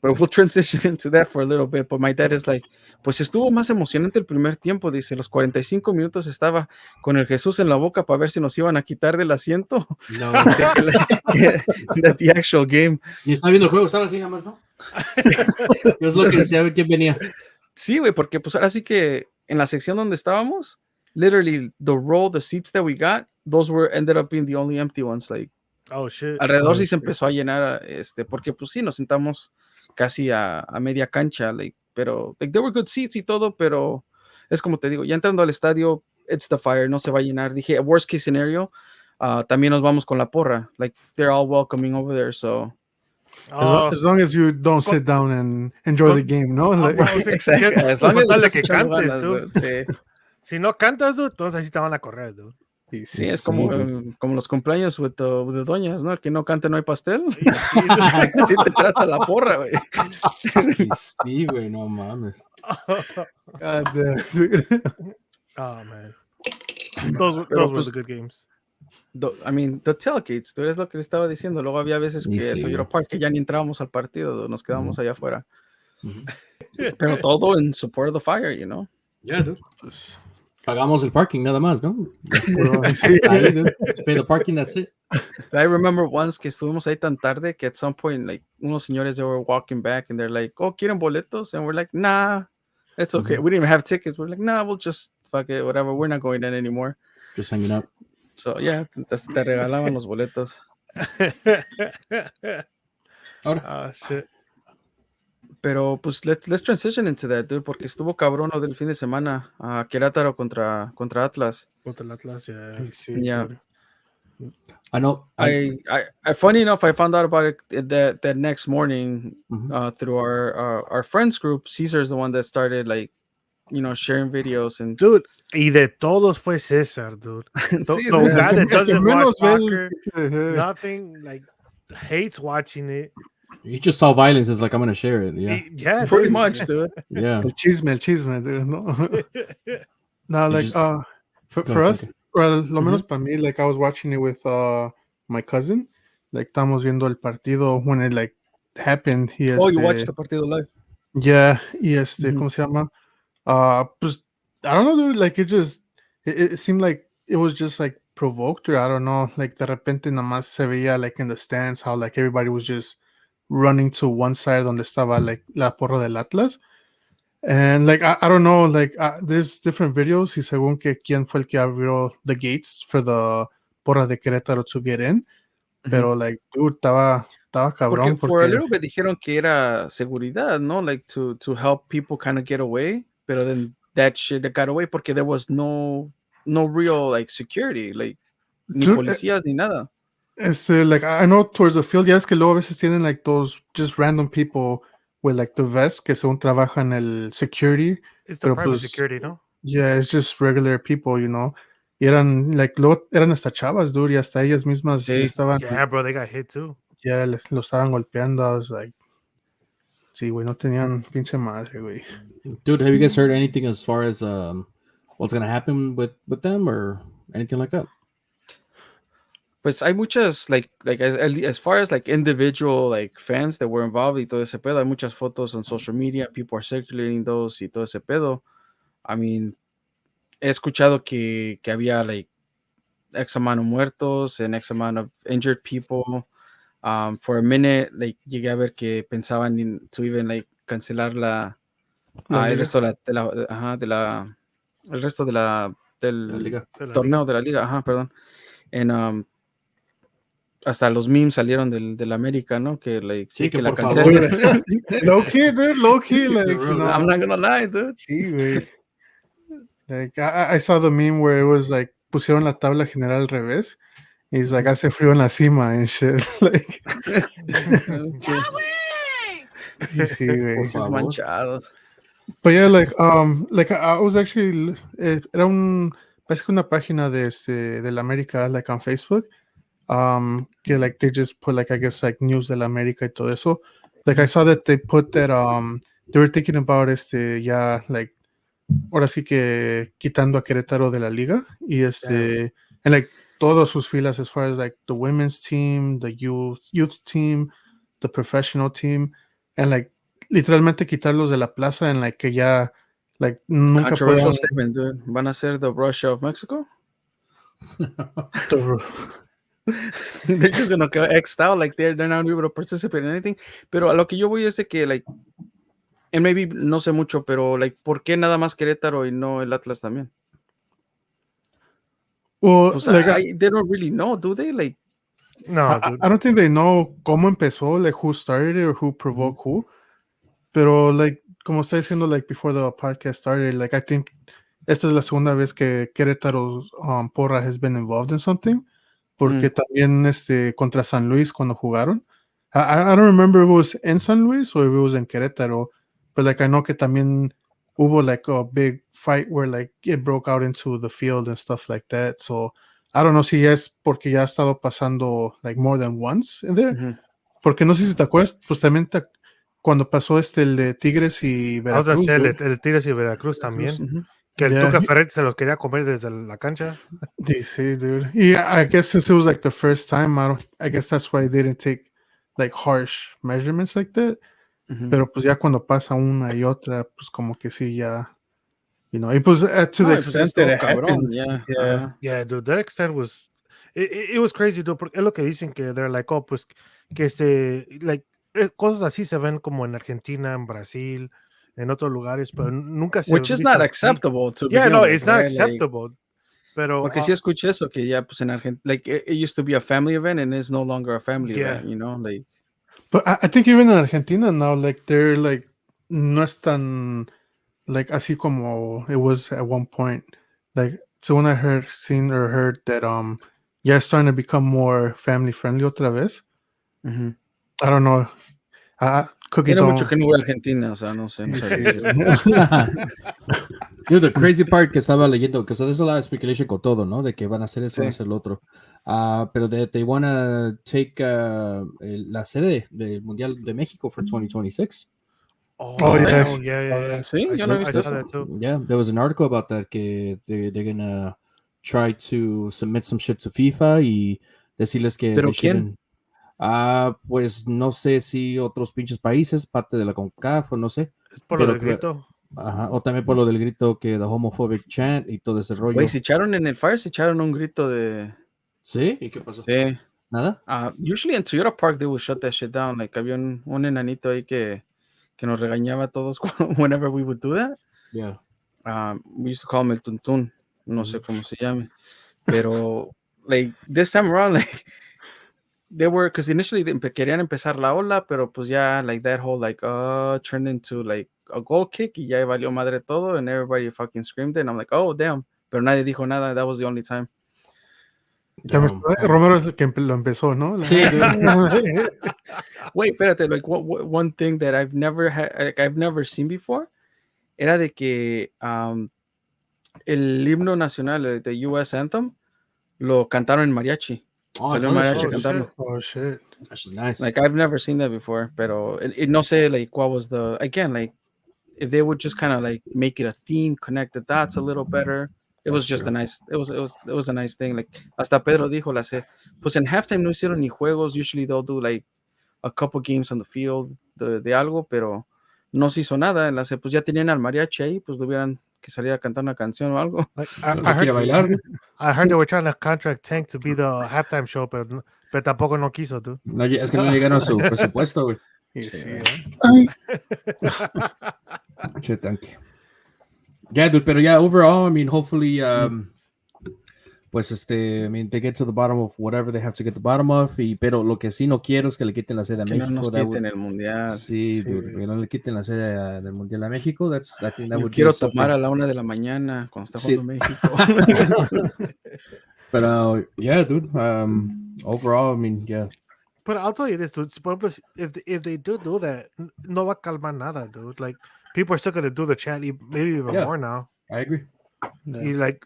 Speaker 1: But we'll transition into that for a little bit. But my dad is like, pues estuvo más emocionante el primer tiempo, dice, los 45 minutos estaba con el Jesús en la boca para ver si nos iban a quitar del asiento.
Speaker 3: No,
Speaker 1: that the actual game.
Speaker 3: Y estaba viendo el juego, estaba así nada más, ¿no? Es lo que decía, a ver quién venía.
Speaker 1: Sí, güey, porque pues ahora sí que en la sección donde estábamos, literally the seats that we got, those ended up being the only empty ones, like.
Speaker 4: Oh, shit.
Speaker 1: Alrededor sí se empezó a llenar, porque pues sí, nos sentamos casi a media cancha, like, pero like, there were good seats y todo, pero es como te digo, ya entrando al estadio, it's the Fire, no se va a llenar. Dije, worst case scenario, también nos vamos con la porra. Like, they're all welcoming over there, so.
Speaker 4: Oh,
Speaker 2: As long as you don't sit down and enjoy the game, no? Like,
Speaker 4: bro, sí,
Speaker 1: Exactly.
Speaker 4: que-
Speaker 1: As long as
Speaker 4: con tal de
Speaker 1: estás
Speaker 4: que
Speaker 1: echando
Speaker 4: cantes,
Speaker 1: ganas,
Speaker 4: dude.
Speaker 1: sí.
Speaker 4: Si no cantas, dude, entonces ahí te van a correr, dude.
Speaker 1: Sí, es como, como los cumpleaños with the doñas, ¿no? El que no cante no hay pastel.
Speaker 4: Y sí, dude.
Speaker 1: Así te trata la porra, güey.
Speaker 3: Y sí, güey, no mames.
Speaker 2: God damn, dude.
Speaker 4: Oh, man. Those
Speaker 1: Pero,
Speaker 4: were
Speaker 1: pues,
Speaker 4: the good games.
Speaker 1: I mean, the tailgates, tú eres lo que le estaba diciendo. Luego había veces
Speaker 3: Y
Speaker 1: que
Speaker 3: sí.
Speaker 1: Toyota Park que ya ni entrábamos al partido, nos quedamos allá afuera.
Speaker 3: Ujú.
Speaker 1: Pero todo en support of the Fire, you know.
Speaker 3: Yeah, dude. Pagamos el parking nada más, ¿no?
Speaker 2: Bro, sí.
Speaker 3: Ahí, dude. Just pay the parking, that's it.
Speaker 1: I remember once que estuvimos ahí tan tarde que at some point, like, unos señores, they were walking back and they're like, oh, ¿quieren boletos? And we're like, nah, it's okay. We didn't even have tickets. We're like, nah, we'll just fuck it, whatever. We're not going in anymore.
Speaker 3: Just hanging out.
Speaker 1: So, yeah, te regalaban los boletos.
Speaker 3: Ahora.
Speaker 4: Oh, shit.
Speaker 1: Pero, pues, let's transition into that, dude, porque estuvo cabrón lo del fin de semana. Querétaro contra Atlas.
Speaker 4: Contra el Atlas, yeah.
Speaker 2: Sí,
Speaker 1: Yeah.
Speaker 2: dude.
Speaker 3: I know.
Speaker 1: I funny enough, I found out about it that next morning
Speaker 3: Mhm.
Speaker 1: through our friends group. Caesar's the one that started, like, you know, sharing videos and
Speaker 4: Dude, y de todos fue César, dude. The,
Speaker 1: Sí,
Speaker 4: the
Speaker 1: dude.
Speaker 4: guy that
Speaker 2: El que
Speaker 4: doesn't watch
Speaker 2: menos ve el
Speaker 4: soccer,
Speaker 2: pinche-
Speaker 4: nothing, like, hates watching it.
Speaker 3: He just saw violence. It's like, I'm going to share it. Yeah.
Speaker 4: Yeah,
Speaker 1: pretty
Speaker 4: dude.
Speaker 1: much, dude.
Speaker 3: Yeah.
Speaker 2: el chisme, dude, no? No,
Speaker 3: You
Speaker 2: like,
Speaker 3: just-
Speaker 2: for
Speaker 3: Go ahead,
Speaker 2: us,
Speaker 3: okay.
Speaker 2: well, lo menos para mí, like, I was watching it with my cousin. Like, estábamos viendo el partido when it, like, happened. Y
Speaker 1: Oh, you watched the partido live.
Speaker 2: Yeah, y
Speaker 1: Mhm.
Speaker 2: ¿cómo se llama? Pues, I don't know, dude, like, it seemed like it was just, like, provoked, or I don't know, like, de repente nada más se veía, like, in the stands, how, like, everybody was just running to one side donde estaba, like, la porra del Atlas. And, like, I don't know, like, there's different videos y según que quién fue el que abrió the gates for the porra de Querétaro to get in. Pero, like, dude, estaba cabrón
Speaker 1: Porque for a
Speaker 2: porque...
Speaker 1: little bit dijeron que era seguridad, no? Like to help people kind of get away. Pero then that shit got away porque there was no real, like, security, like, ni
Speaker 2: Dude,
Speaker 1: policías ni nada.
Speaker 2: like, I know towards the field, ya es que luego a veces tienen, like, those just random people with, like, the vest que según trabajan el security.
Speaker 4: It's the
Speaker 2: Pero,
Speaker 4: private
Speaker 2: pues,
Speaker 4: security, no?
Speaker 2: Yeah, it's just regular people, you know. Y eran, like, luego eran hasta chavas, dude, y hasta ellas mismas
Speaker 1: Sí.
Speaker 2: le estaban,
Speaker 4: Yeah, bro, they got hit too.
Speaker 2: ya lo estaban golpeando. I was like, sí, güey, no tenían pinche madre, güey.
Speaker 3: Dude, have you guys heard anything as far as what's going to happen with them or anything like that?
Speaker 1: Pues hay muchas, like as far as, like, individual, like, fans that were involved y todo ese pedo, hay muchas fotos on social media, people are circulating those y todo ese pedo. I mean, he escuchado que había, like, X amount of muertos and X amount of injured people. For a minute, like, llegué a ver que pensaban to even, like, cancelar
Speaker 2: La
Speaker 1: el
Speaker 2: liga.
Speaker 1: resto el resto
Speaker 3: De la
Speaker 1: del
Speaker 3: liga.
Speaker 4: De la
Speaker 1: torneo
Speaker 4: liga.
Speaker 1: de la liga, perdón. And hasta los memes salieron del América, ¿no? Que, like,
Speaker 3: Sí,
Speaker 1: sí,
Speaker 3: que
Speaker 1: que la
Speaker 3: por favor.
Speaker 1: cancelen.
Speaker 2: Low key, dude, low key, like,
Speaker 3: For real,
Speaker 2: you know.
Speaker 1: I'm not gonna lie, dude.
Speaker 2: Sí, güey. Like, I saw the meme where it was like, pusieron la tabla general al revés. Y it's like, hace frío en la cima and shit. Like, sí, güey.
Speaker 3: Por favor.
Speaker 1: Manchados.
Speaker 2: But yeah, like I was actually era parece que una página de la América, like on Facebook, que, like, they just put, like, I guess, like, news de la América y todo eso. Like, I saw that they put that they were thinking about ya, like, ahora sí que quitando a Querétaro de la liga y and, like, todas sus filas as far as, like, the women's team, the youth team, the professional team, and, like, literalmente quitarlos de la plaza en, like, que ya, like, nunca
Speaker 1: Controversial
Speaker 2: puedan
Speaker 1: statement, dude. ¿Van a ser the Russia of Mexico? They're just gonna get X'd out, like, they're not able to participate in anything. Pero a lo que yo voy es de que, like, and maybe no sé mucho, pero, like, ¿por qué nada más Querétaro y no el Atlas también?
Speaker 2: well,
Speaker 1: Pues,
Speaker 2: like,
Speaker 1: they don't really know, do they? Like,
Speaker 4: No, dude.
Speaker 2: I don't think they know cómo empezó, like, who started it or who provoked who. Pero, like, como está diciendo, like, before the podcast started, like, I think esta es la segunda vez que Querétaro Porra has been involved in something, porque también contra San Luis cuando jugaron. I don't remember if it was in San Luis or if it was in Querétaro, but like I know que también hubo like a big fight where like it broke out into the field and stuff like that. So I don't know si es porque ya ha estado pasando like more than once in there. Porque no sé si te acuerdas, pues también cuando pasó el de Tigres y
Speaker 4: I was gonna
Speaker 2: Veracruz.
Speaker 4: say
Speaker 2: dude.
Speaker 4: el Tigres y Veracruz también. Que el
Speaker 2: Yeah,
Speaker 4: Tuca Ferretti se los quería comer desde la cancha.
Speaker 2: DC, dude. Yeah, I guess since it was like the first time, I guess that's why they didn't take like harsh measurements like that. Pero pues ya cuando pasa una y otra, pues como que sí, ya, y pues to the extent that it happened, yeah.
Speaker 4: Yeah, dude, that extent was it was crazy, dude, porque es lo que dicen que they're like, oh, pues que like cosas así se ven como en Argentina, en Brasil, en otros lugares, pero nunca se
Speaker 1: Which
Speaker 4: han
Speaker 1: is
Speaker 4: visto
Speaker 1: not
Speaker 4: así.
Speaker 1: acceptable to
Speaker 4: Yeah,
Speaker 1: begin
Speaker 4: no,
Speaker 1: with,
Speaker 4: it's not
Speaker 1: right? Like,
Speaker 4: acceptable. Pero
Speaker 1: porque sí escuché eso que ya pues en Argentina, like it used to be a family event and it's no longer a family
Speaker 4: Yeah.
Speaker 1: event, you know, like.
Speaker 2: But I think even in Argentina now, like they're like no es tan like así como it was at one point. Like so when I seen or heard that yeah, it's starting to become more family friendly otra vez. I don't know. Cookie
Speaker 1: Tiene mucho
Speaker 2: don't.
Speaker 1: que no voy a Argentina, o sea, no sé, no sé decir.
Speaker 3: Dude, the crazy part que estaba leyendo, because there's a lot of speculation con todo, ¿no? De que van a hacer esto, van a hacer lo otro. Pero they want to take la sede del Mundial de México for 2026.
Speaker 2: Oh, yes.
Speaker 4: Yeah.
Speaker 1: Sí, yo no he
Speaker 4: I
Speaker 1: visto
Speaker 4: saw that
Speaker 1: eso.
Speaker 4: too.
Speaker 3: Yeah, there was an article about that que they're gonna try to submit some shit to FIFA y decirles que
Speaker 1: ¿Pero
Speaker 3: they shouldn't. Pues no sé si otros pinches países, parte de la CONCACAF o no sé.
Speaker 4: Es por lo del grito.
Speaker 3: Ajá, o también por lo del grito que the homophobic chant y todo ese rollo.
Speaker 1: Güey, se echaron en el fire, se echaron un grito de...
Speaker 3: ¿Sí? ¿Y qué pasó?
Speaker 1: Sí.
Speaker 3: ¿Nada?
Speaker 1: Usually in Toyota Park they would shut that shit down. Like había un enanito ahí que nos regañaba a todos whenever we would do that.
Speaker 3: Yeah.
Speaker 1: We used to call him el tuntún. No sé cómo se llame. Pero, like, this time around, like, they were, because initially querían empezar la ola, pero pues ya, like, that whole, like, turned into, like, a goal kick y ya valió madre todo and everybody fucking screamed it. And I'm like, oh, damn. Pero nadie dijo nada. That was the only time.
Speaker 2: Romero es el que lo empezó, ¿no?
Speaker 3: Sí,
Speaker 1: Wait, espérate, like one thing that I've never had, like I've never seen before, era de que el himno nacional, the U.S. anthem, lo cantaron en mariachi. Salió mariachi cantando.
Speaker 2: Oh shit,
Speaker 3: that's nice.
Speaker 1: Like I've never seen that before, pero no sé, like what was the, again, like if they would just kind of like make it a theme, connect the dots a little better. It was just a nice, it was a nice thing. Like hasta Pedro dijo, pues en halftime no hicieron ni juegos. Usually they'll do like a couple games on the field de algo, pero no se hizo nada. Pues ya tenían al mariachi ahí, pues hubieran que salir a cantar una canción o algo.
Speaker 4: Like, I heard they were trying to contract Tank to be the halftime show, pero tampoco no quiso, dude.
Speaker 3: No, es que no llegaron a su presupuesto, güey. Che, tanque. Yeah, dude, pero yeah, overall, I mean, hopefully, pues I mean, they get to the bottom of whatever they have to get to the bottom of, pero lo que sí no quiero es que le quiten la sede a
Speaker 1: que
Speaker 3: México.
Speaker 1: No nos quiten el mundial.
Speaker 3: Sí, dude, que no le quiten la sede del mundial a México. I think that
Speaker 1: Yo
Speaker 3: would
Speaker 1: quiero
Speaker 3: be
Speaker 1: tomar a la 1 de la mañana cuando está jugando México.
Speaker 3: But yeah, dude, overall, I mean, yeah.
Speaker 4: But I'll tell you this, dude. If they do that, no va a calmar nada, dude. Like people are still gonna do the chant, maybe even more now.
Speaker 3: I agree.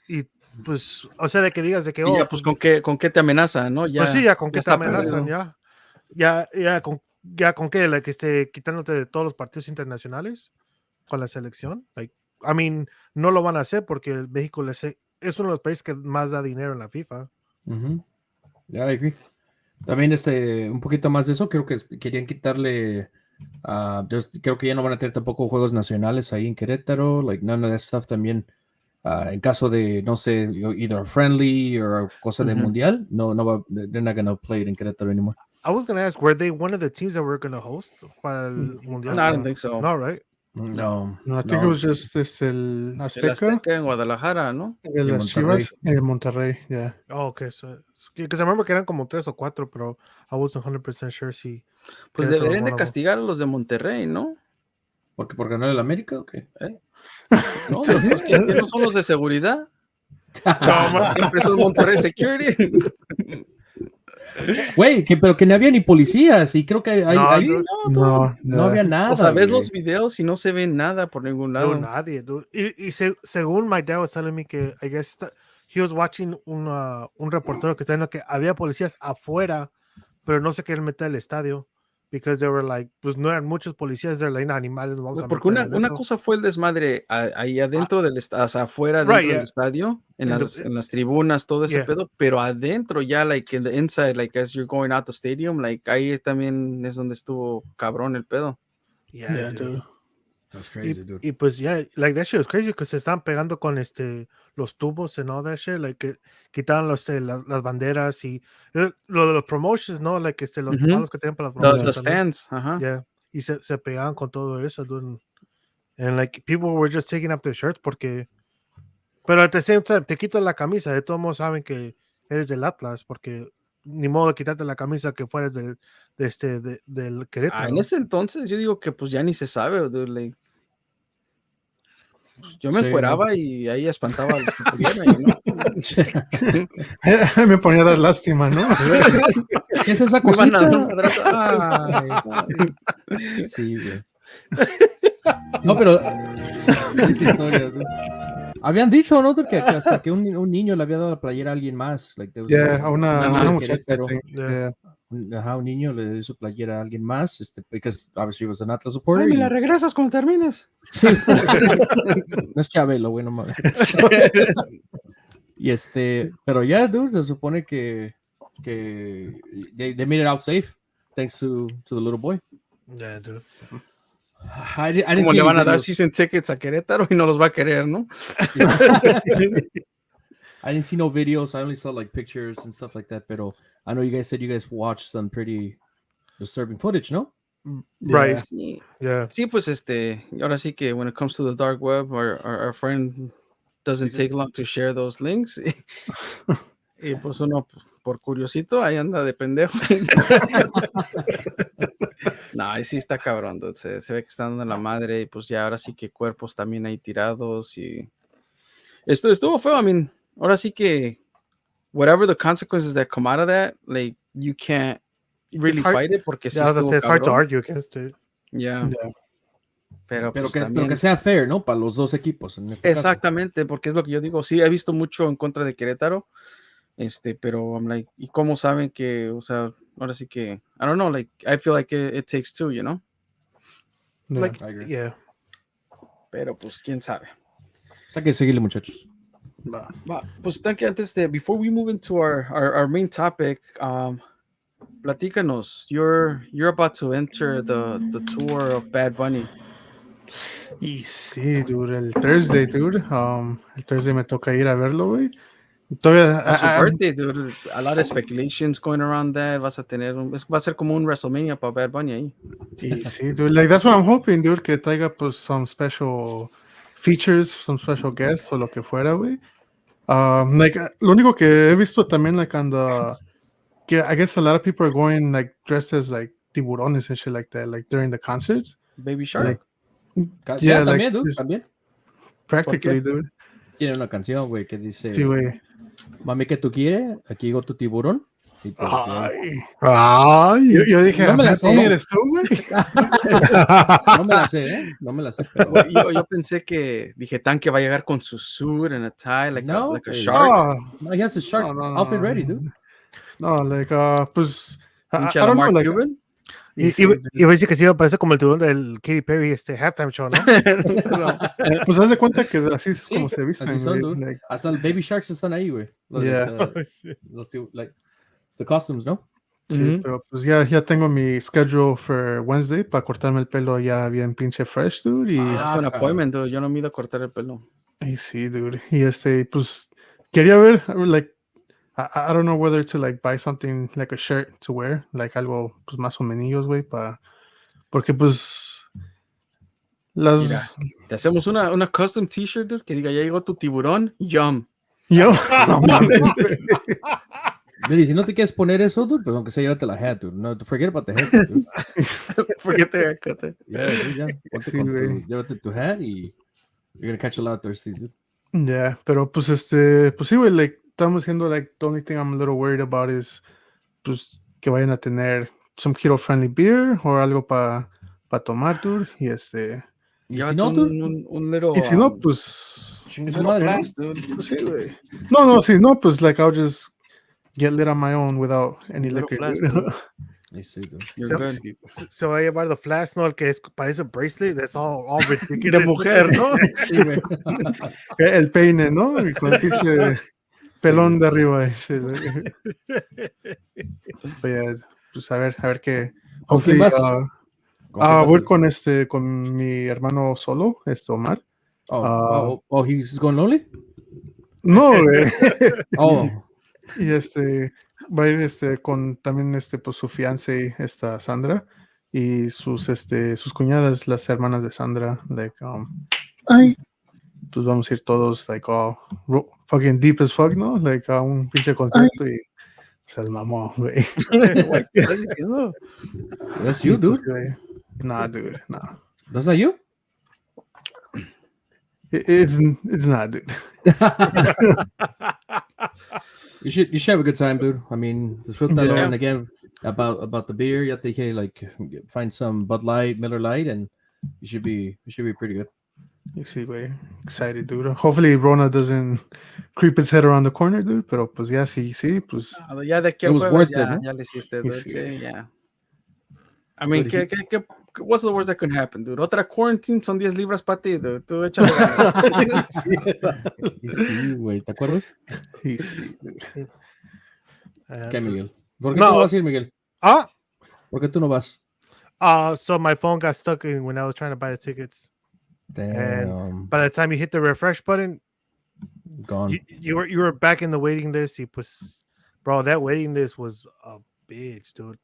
Speaker 4: Y pues, o sea, de que digas de que
Speaker 1: ya, pues con qué te amenazan, ¿no? Ya,
Speaker 4: pues sí, ya con qué te amenazan,
Speaker 1: perdido.
Speaker 4: ya con qué, like, quitándote de todos los partidos internacionales con la selección. Like, I mean, no lo van a hacer porque México es uno de los países que más da dinero en la FIFA.
Speaker 3: Yeah, I agree. También un poquito más de eso, creo que querían quitarle, creo que ya no van a tener tampoco juegos nacionales ahí en Querétaro, like none of that stuff también, en caso de, no sé, either friendly o cosa de mundial, no va, they're not gonna play it in Querétaro anymore.
Speaker 4: I was gonna ask, were they one of the teams that were gonna host para el mundial?
Speaker 1: No, I don't think so.
Speaker 4: No, right?
Speaker 3: No,
Speaker 2: I think it was just el Azteca.
Speaker 1: El Azteca en Guadalajara, ¿no?
Speaker 2: De las Chivas en Monterrey, yeah.
Speaker 4: Oh, okay. So, because I remember que eran como 3 o 4, pero I wasn't 100% sure si.
Speaker 1: Pues deberían de castigar a los de Monterrey, ¿no?
Speaker 3: ¿Porque por ganar el América o qué?
Speaker 1: No, los que no son los de seguridad. Siempre son Monterrey Security.
Speaker 3: Güey, pero que no había ni policías y creo que
Speaker 4: No,
Speaker 3: ahí
Speaker 4: dude,
Speaker 3: no había nada.
Speaker 1: O sea, ves
Speaker 3: güey.
Speaker 1: los videos y no se ve nada por ningún
Speaker 4: no,
Speaker 1: lado.
Speaker 4: nadie, dude. Según my dad was telling me que, I guess, he was watching un reportero que está diciendo que había policías afuera, pero no se querían meter al estadio. Because they were like, pues no eran muchos policías, they're like, animales, nos vamos a
Speaker 1: Porque
Speaker 4: meter en
Speaker 1: una
Speaker 4: eso.
Speaker 1: cosa fue el desmadre ahí adentro del estadio, o sea, afuera
Speaker 4: Right,
Speaker 1: dentro del
Speaker 4: yeah.
Speaker 1: estadio, en
Speaker 4: In
Speaker 1: las tribunas, todo ese
Speaker 4: Yeah.
Speaker 1: pedo, pero adentro ya, like in the inside, like as you're going out the stadium, like ahí también es donde estuvo cabrón el pedo.
Speaker 4: Yeah, dude.
Speaker 3: That's crazy, dude.
Speaker 4: Y pues like that shit was crazy because se estaban pegando con los tubos and all that shit, like que quitaban las banderas y lo de los promotions, ¿no? Like los
Speaker 1: Ujú.
Speaker 4: palos que tenían para las
Speaker 1: The
Speaker 4: promotions también.
Speaker 1: stands, ajá.
Speaker 4: Yeah. Y se pegaban con todo eso, dude. And like people were just taking up their shirts porque pero at the same time te quitas la camisa, de todos modos saben que eres del Atlas porque ni modo de quitarte la camisa que fueras del Querétaro.
Speaker 1: En ese entonces yo digo que pues ya ni se sabe, dude, like, pues, yo me
Speaker 3: Sí,
Speaker 1: encueraba y ahí espantaba a los que pudieran, ¿no?
Speaker 2: Me ponía a dar lástima, ¿no?
Speaker 3: ¿Qué es esa
Speaker 1: Me iban a dar un
Speaker 3: cosita?
Speaker 1: madrazo.
Speaker 3: Ay, sí, güey. No, pero esa historia, dude. Habían dicho, ¿no? Que hasta que un niño le había dado la playera a alguien más. Like, there was
Speaker 2: Yeah, a una
Speaker 1: Ajá.
Speaker 2: muchacha. I
Speaker 3: Querétaro.
Speaker 2: think.
Speaker 4: Yeah.
Speaker 2: Yeah.
Speaker 3: Un niño le dio su playera a alguien más, because obviously he was an Atlas supporter.
Speaker 1: Ay, me
Speaker 3: y-
Speaker 1: la regresas cuando termines.
Speaker 3: Sí. No es Chabelo, güey, no mames. Y pero ya, dude, se supone que they made it out safe thanks to the little boy.
Speaker 4: Yeah, dude.
Speaker 3: I didn't
Speaker 1: Como
Speaker 3: see
Speaker 1: le
Speaker 3: any
Speaker 1: van a dar
Speaker 3: videos.
Speaker 1: season tickets a Querétaro y no los va a querer, ¿no?
Speaker 3: I didn't see no videos. I only saw like pictures and stuff like that. Pero I know you guys said you guys watched some pretty disturbing footage, no?
Speaker 4: Right.
Speaker 1: Sí,
Speaker 4: Yeah.
Speaker 1: sí, pues ahora sí que when it comes to the dark web, our friend doesn't take long to share those links. Y pues uno por curiosito ahí anda de pendejo. No, ahí sí está cabrón, dude. Se ve que está dando la madre y pues ya ahora sí que cuerpos también ahí tirados y estuvo feo. I mean, ahora sí que whatever the consequences that come out of that, like you can't really
Speaker 4: hard-
Speaker 1: fight it porque sí
Speaker 4: Yeah, I was gonna
Speaker 1: estuvo
Speaker 4: say, it's hard to
Speaker 1: cabrón.
Speaker 4: argue against it.
Speaker 1: Yeah.
Speaker 2: Yeah.
Speaker 1: Pero pues
Speaker 3: Pero
Speaker 1: también
Speaker 3: que sea fair, ¿no? Para los dos equipos. En este caso.
Speaker 1: exactamente, porque es lo que yo digo. Sí, he visto mucho en contra de Querétaro. Pero I'm like, ¿y cómo saben que, o sea, ahora sí que, I don't know, like, I feel like it takes two, you know?
Speaker 2: Yeah.
Speaker 4: Like,
Speaker 3: I agree.
Speaker 4: yeah.
Speaker 1: Pero pues, quién sabe.
Speaker 3: O sea, que seguirle, muchachos.
Speaker 2: Va.
Speaker 1: Pues, tan que antes before we move into our main topic, platícanos, you're about to enter the tour of Bad Bunny.
Speaker 2: Y sí, dude, el Thursday, dude. El Thursday me toca ir a verlo, güey. Todavía.
Speaker 1: On su birthday, dude, a lot of speculations going around that. Vas a tener, va a ser como un WrestleMania para Bad Bunny ahí.
Speaker 2: Y sí, dude. Like, that's what I'm hoping, dude. Que traiga, pues, some special features, some special guests o lo que fuera, güey. Like, lo único que he visto también, like, on the. Que I guess a lot of people are going, like, dressed as, like, tiburones and shit like that, like, during the concerts.
Speaker 1: Baby Shark.
Speaker 2: Like,
Speaker 3: Yeah,
Speaker 2: like,
Speaker 3: también, dude,
Speaker 2: just
Speaker 3: también.
Speaker 2: practically, dude.
Speaker 3: Tiene una canción, güey, que dice,
Speaker 2: Sí, güey.
Speaker 3: mami, ¿qué tú quieres? Aquí llegó tu tiburón. Y pues,
Speaker 4: Ay.
Speaker 2: Yo dije,
Speaker 3: No me la
Speaker 2: "Bad
Speaker 3: sé.
Speaker 2: Bunny eres tú, güey?"
Speaker 3: no me la sé, ¿eh? No me la sé, pero...
Speaker 1: Yo pensé que dije Tanque va a llegar con su suit and a tie like
Speaker 3: No,
Speaker 1: a
Speaker 3: eh,
Speaker 1: shark.
Speaker 2: Oh,
Speaker 3: No, he has a shark
Speaker 2: no,
Speaker 3: outfit ready, dude.
Speaker 2: no, like, pues, I
Speaker 1: Pinche
Speaker 2: don't know,
Speaker 1: Lamar
Speaker 2: like,
Speaker 1: Cuban.
Speaker 4: Y
Speaker 2: sí,
Speaker 4: iba a decir que sí iba a parecer como el tiburón del Katy Perry, halftime show, ¿no?
Speaker 2: pues haz de cuenta que así es
Speaker 3: Sí,
Speaker 2: como se visten,
Speaker 3: así son,
Speaker 2: güey,
Speaker 3: dude.
Speaker 2: like,
Speaker 3: Hasta el Baby Sharks están ahí, güey.
Speaker 2: Yeah.
Speaker 3: Like, the costumes, ¿no?
Speaker 2: sí,
Speaker 1: Ujú.
Speaker 2: pero pues ya tengo mi schedule for Wednesday para cortarme el pelo ya bien pinche fresh, dude,
Speaker 1: That's an
Speaker 3: Ah,
Speaker 1: appointment, dude. Yo no me iba a cortar el pelo.
Speaker 2: y sí, dude, y pues quería ver, like, I don't know whether to like buy something like a shirt to wear, like algo pues más o menos, güey, porque pues las
Speaker 1: Mira. Te hacemos una custom t-shirt, dude, que diga, ya llegó tu tiburón, yum.
Speaker 2: yo no mames, güey.
Speaker 3: Dude, y si no te quieres poner eso, dude, pues aunque sea llévate la hat, dude. No, forget about the haircut, dude.
Speaker 1: Forget the haircut.
Speaker 3: Yeah, dude, ya. Ponte
Speaker 2: Sí,
Speaker 3: con
Speaker 2: güey.
Speaker 3: llévate tu hat y you're gonna catch a lot of thirsties, dude.
Speaker 2: Yeah, pero pues pues sí, güey, like estamos diciendo like the only thing I'm a little worried about is pues que vayan a tener some keto friendly beer o algo para tomar, dude, y
Speaker 3: Y si
Speaker 1: Llévate
Speaker 3: no, dude,
Speaker 1: un little,
Speaker 2: y si no, pues
Speaker 3: chingue su
Speaker 1: little
Speaker 3: madre, ¿no?
Speaker 1: flask, dude.
Speaker 2: pues sí, güey. No, si no, pues like I'll just get lit on my own without any
Speaker 1: Little
Speaker 2: liquor,
Speaker 1: flask,
Speaker 2: dude.
Speaker 1: dude.
Speaker 3: Y sí, dude.
Speaker 1: You're good.
Speaker 2: Sí,
Speaker 4: Se va a llevar the flash, ¿no? El que parece bracelet. That's all ridiculous.
Speaker 1: De mujer, ¿no?
Speaker 3: Sí, güey.
Speaker 2: el peine, ¿no? Y con el pinche pelón de arriba. Shit, güey. But yeah, pues a ver qué.
Speaker 3: ¿Con quién
Speaker 2: Hopefully,
Speaker 3: vas? ¿Con quién vas,
Speaker 2: voy
Speaker 3: dude?
Speaker 2: con mi hermano solo, Omar.
Speaker 3: Oh, he's going lonely?
Speaker 2: No, güey.
Speaker 3: Oh,
Speaker 2: Y va a ir con también pues su fiance, esta Sandra, y sus cuñadas, las hermanas de Sandra, like ay, pues vamos a ir todos like all fucking deep as fuck, ¿no? Like a un pinche concierto y se mamó, güey.
Speaker 1: Güey, ¿qué estás diciendo?
Speaker 3: that's you, dude.
Speaker 2: Güey. Nah, dude, nah.
Speaker 3: That's not you?
Speaker 2: It's not, dude.
Speaker 3: You should have a good time, dude. I mean, disfrútalo,
Speaker 1: Yeah.
Speaker 3: and again about the beer, you have to like find some Bud Light, Miller Light, and you should be pretty good.
Speaker 2: You see, güey. Excited, dude. Hopefully Rona doesn't creep its head around the corner, dude. Pero pues ya sí, pues.
Speaker 1: Ya de aquí
Speaker 3: It
Speaker 1: al
Speaker 3: was
Speaker 1: jueves
Speaker 3: worth
Speaker 1: ya,
Speaker 3: it, ¿no?
Speaker 1: ya le hiciste,
Speaker 2: Y
Speaker 1: dude.
Speaker 2: sí.
Speaker 1: Sí, ya. I mean,
Speaker 3: But is
Speaker 1: what's the worst that could happen, dude? Otra quarantine son 10 libras para ti, dude. Tú échale ganas.
Speaker 3: Y sí, güey, ¿te acuerdas?
Speaker 2: Y sí, dude.
Speaker 3: ¿Qué, Miguel? ¿Por qué
Speaker 4: No.
Speaker 3: tú no vas a ir, Miguel?
Speaker 4: Ah,
Speaker 3: ¿Por qué tú no vas?
Speaker 4: so my phone got stuck in when I was trying to buy the tickets.
Speaker 3: Damn,
Speaker 4: By the time you hit the refresh button,
Speaker 3: gone.
Speaker 4: you were back in the waiting list. Y pues, bro, that waiting list was a bitch, dude.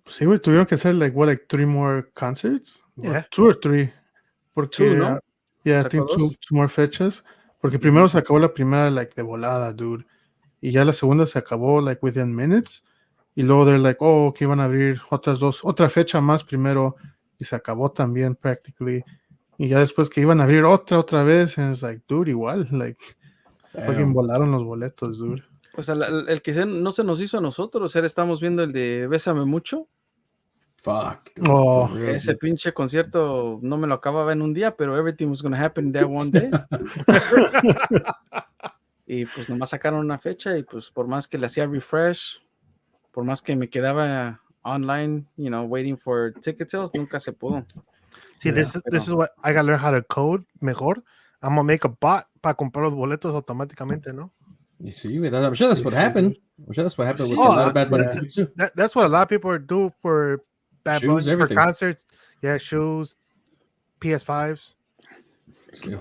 Speaker 2: Sí, güey, tuvieron que hacer like 3 more concerts.
Speaker 4: Yeah.
Speaker 2: 2 or 3. Porque,
Speaker 1: 2, ¿no?
Speaker 2: Yeah, I
Speaker 1: ¿Sacó
Speaker 2: think 2
Speaker 1: 2?
Speaker 2: more fechas. Porque primero se acabó la primera like de volada, dude. Y ya la segunda se acabó like within minutes. Y luego they're like, oh, que iban a abrir otra fecha más primero. Y se acabó también practically. Y ya después que iban a abrir otra vez. And it's like, dude, igual. Like, fucking
Speaker 3: Damn.
Speaker 2: volaron los boletos, dude.
Speaker 1: Pues el que no se nos hizo a nosotros, era estamos viendo el de Bésame Mucho.
Speaker 3: Fuck. Dude,
Speaker 2: Oh,
Speaker 3: for real,
Speaker 1: Ese
Speaker 3: dude.
Speaker 1: pinche concierto no me lo acababa en un día, pero everything was gonna happen that one day. Y pues nomás sacaron una fecha y pues por más que le hacía refresh, por más que me quedaba online, you know, waiting for ticket sales, nunca se pudo.
Speaker 4: See, this is what I gotta learn how to code mejor. I'm gonna make a bot para comprar los boletos automáticamente, ¿no?
Speaker 3: You see, I'm sure that's what happened. I'm sure that's what happened with
Speaker 1: Sí,
Speaker 3: a lot of Bad Bunny
Speaker 2: yeah.
Speaker 3: tickets too.
Speaker 4: That's what a lot of people do for Bad
Speaker 3: Shoes,
Speaker 4: Bunny, for
Speaker 3: everything.
Speaker 4: concerts. Yeah, shoes, PS5s.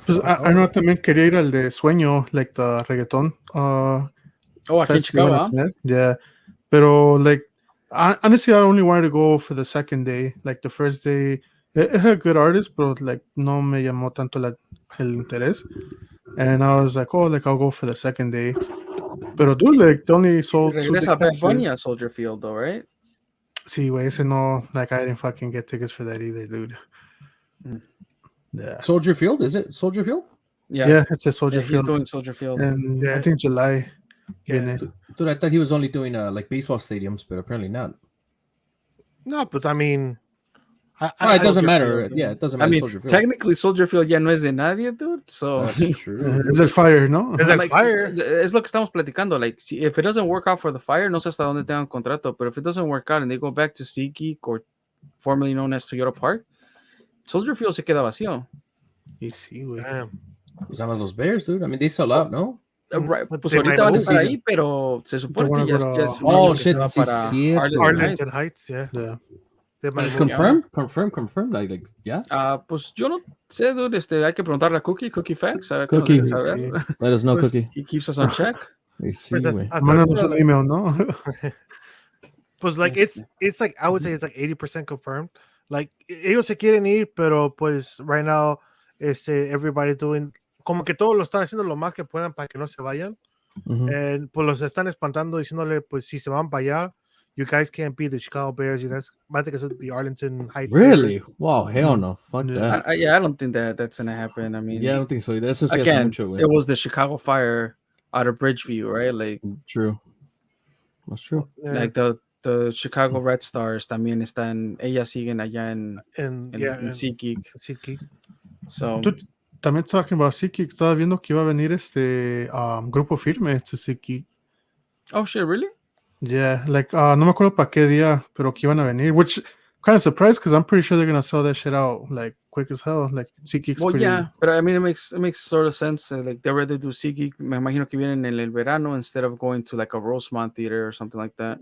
Speaker 2: Pues I know también quería ir al de Sueño, like the reggaeton.
Speaker 1: Oh, aquí en
Speaker 2: fest que iban
Speaker 1: Chicago,
Speaker 2: a
Speaker 1: ¿ah?
Speaker 2: tener. Yeah, pero like honestly, I only wanted to go for the second day. Like the first day, it had good artists, but like no me llamó tanto el interés. And I was like, oh, like I'll go for the second day. Pero dude, like they only sold 2
Speaker 1: Regresa Bad Bunny
Speaker 2: tickets.
Speaker 1: a Soldier Field, though, right?
Speaker 2: Sí, güey, ese no, like I didn't fucking get tickets for that either, dude. Yeah,
Speaker 3: Soldier Field, is it Soldier Field?
Speaker 2: yeah, it's a Soldier
Speaker 1: Yeah, he's
Speaker 2: Field,
Speaker 1: doing Soldier Field.
Speaker 2: and
Speaker 4: Yeah.
Speaker 2: I think July.
Speaker 4: Yeah.
Speaker 2: viene.
Speaker 3: Dude, I thought he was only doing like baseball stadiums, but apparently not.
Speaker 4: No, but I mean,
Speaker 3: Oh, it
Speaker 1: Soldier
Speaker 3: doesn't matter.
Speaker 1: Field,
Speaker 3: Yeah, it doesn't
Speaker 1: I
Speaker 3: matter.
Speaker 1: mean,
Speaker 3: Soldier Field.
Speaker 1: technically Soldier Field ya no es de nadie, dude. So
Speaker 3: That's true.
Speaker 2: Es el Fire, ¿no?
Speaker 4: es el
Speaker 1: like,
Speaker 4: Fire.
Speaker 1: es lo que estamos platicando. Like, if it doesn't work out for the Fire, no sé hasta dónde tengan contrato, but if it doesn't work out and they go back to SeatGeek or formerly known as Toyota Park, Soldier Field se queda vacío.
Speaker 2: Y sí, güey.
Speaker 4: Damn.
Speaker 3: Pues nada más los Bears, dude. I mean, they sell out, no?
Speaker 1: Right,
Speaker 4: But
Speaker 1: pues
Speaker 4: they
Speaker 1: ahorita
Speaker 4: might
Speaker 1: van a
Speaker 4: move
Speaker 1: estar
Speaker 3: season.
Speaker 1: ahí, pero se supone
Speaker 2: wanna
Speaker 1: que ya,
Speaker 2: go to-
Speaker 1: ya es un
Speaker 3: Oh,
Speaker 1: hecho que se
Speaker 3: shit,
Speaker 1: va
Speaker 3: sí,
Speaker 1: para
Speaker 3: cierto.
Speaker 1: Arlington Heights.
Speaker 4: Arlington Heights, yeah.
Speaker 2: Yeah.
Speaker 4: They
Speaker 3: But
Speaker 4: might
Speaker 3: it's
Speaker 4: move.
Speaker 3: confirmed. Like, yeah.
Speaker 1: Pues yo no sé, dude. Hay que preguntarle a Cookie Facts. A ver qué nos
Speaker 3: Cookie.
Speaker 1: deja saber.
Speaker 2: Sí.
Speaker 3: Let us know,
Speaker 4: Pues,
Speaker 3: Cookie.
Speaker 1: He keeps us on check.
Speaker 3: I see,
Speaker 4: Pues,
Speaker 3: güey.
Speaker 4: hasta
Speaker 2: Mándanos
Speaker 4: ahorita,
Speaker 2: un email, ¿no?
Speaker 4: pues like it's like I would say it's like 80% confirmed. Like ellos se quieren ir, pero pues right now everybody's doing como que todos lo están haciendo lo más que puedan para que no se vayan. Pues los están espantando diciéndole, pues si se van para allá, you guys can't be the Chicago Bears, you guys might think it's the Arlington Heights
Speaker 3: Really?
Speaker 4: Bears.
Speaker 3: Wow, hell no. Fuck
Speaker 2: Yeah.
Speaker 3: that.
Speaker 1: Yeah, I don't think that's gonna happen. I mean,
Speaker 3: Yeah, I don't think so either. Eso sí hace
Speaker 1: again,
Speaker 3: mucho, güey.
Speaker 1: it was the Chicago Fire out of Bridgeview, right? Like
Speaker 3: True. That's true.
Speaker 1: like the Chicago Red Stars también están, ellas siguen allá en SeatGeek.
Speaker 4: SeatGeek.
Speaker 1: So
Speaker 2: Dude, también talking about SeatGeek, estaba viendo que iba a venir Grupo Firme to SeatGeek.
Speaker 1: oh shit, really?
Speaker 2: Yeah, like no me acuerdo para qué día, pero que iban a venir, which kind of surprised because I'm pretty sure they're gonna sell that shit out like quick as hell. Like SeatGeek's
Speaker 1: Well,
Speaker 2: pretty.
Speaker 1: yeah, but I mean, it makes sort of sense. Like they rather do SeatGeek. Me imagino que vienen en el verano instead of going to like a Rosemont theater or something like that.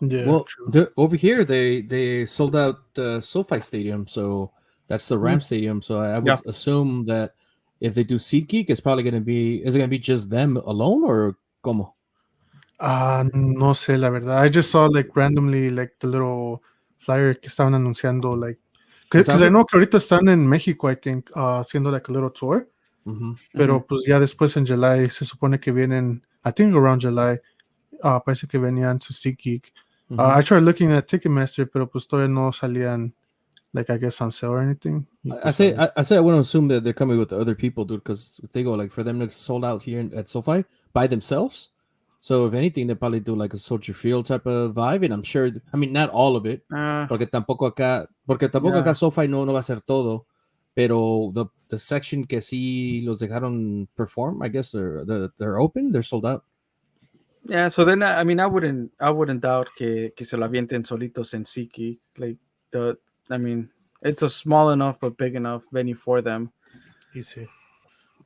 Speaker 2: Yeah,
Speaker 3: Well,
Speaker 2: true.
Speaker 3: over here they sold out the SoFi Stadium, so that's the Ram Stadium. So I would
Speaker 1: Yeah.
Speaker 3: assume that if they do SeatGeek, it's probably going to be. Is it going to be just them alone or como?
Speaker 2: No sé, la verdad. I just saw like randomly like the little flyer que estaban anunciando like because I know que ahorita están en México, I think, haciendo like a little tour. Pero pues ya después en July se supone que vienen, I think around July, parece que venían to SeatGeek. I tried looking at Ticketmaster, pero pues todavía no salían, like I guess on sale or anything.
Speaker 3: I say I wouldn't assume that they're coming with other people, dude, because they go like for them to sold out here at SoFi by themselves. So if anything, they probably do like a Soldier Field type of vibe, and I'm sure. I mean, not all of it, porque tampoco acá SoFi no va a ser todo, pero the section que sí los dejaron perform, I guess they're open, they're sold out.
Speaker 1: Yeah, so then I mean I wouldn't doubt que se la avienten solitos en SeatGeek. Like I mean it's a small enough but big enough venue for them.
Speaker 4: Easy.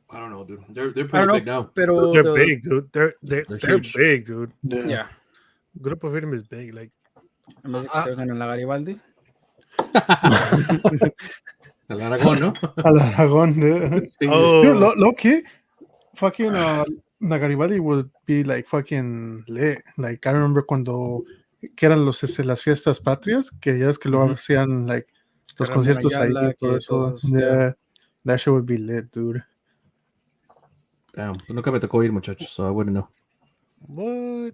Speaker 3: I don't know, dude. They're pretty big now.
Speaker 1: Pero
Speaker 4: They're big, dude. They're
Speaker 3: huge.
Speaker 4: big, dude.
Speaker 1: Yeah.
Speaker 4: Grupo Firme is big. Like
Speaker 1: En vez de que se hagan en la Garibaldi.
Speaker 3: Al Aragón, ¿no?
Speaker 2: Al Aragón.
Speaker 3: Sí.
Speaker 2: Dude, low key, fucking la Garibaldi would be like fucking lit. Like I remember cuando que eran las fiestas patrias, que ya es que lo hacían like los
Speaker 1: Carmen
Speaker 2: conciertos ahí
Speaker 1: Ayala,
Speaker 2: y todo
Speaker 1: que
Speaker 2: eso.
Speaker 1: todos esos,
Speaker 2: Yeah, that shit would be lit, dude.
Speaker 3: Damn, nunca me tocó ir, muchachos, so I wouldn't know.
Speaker 4: what?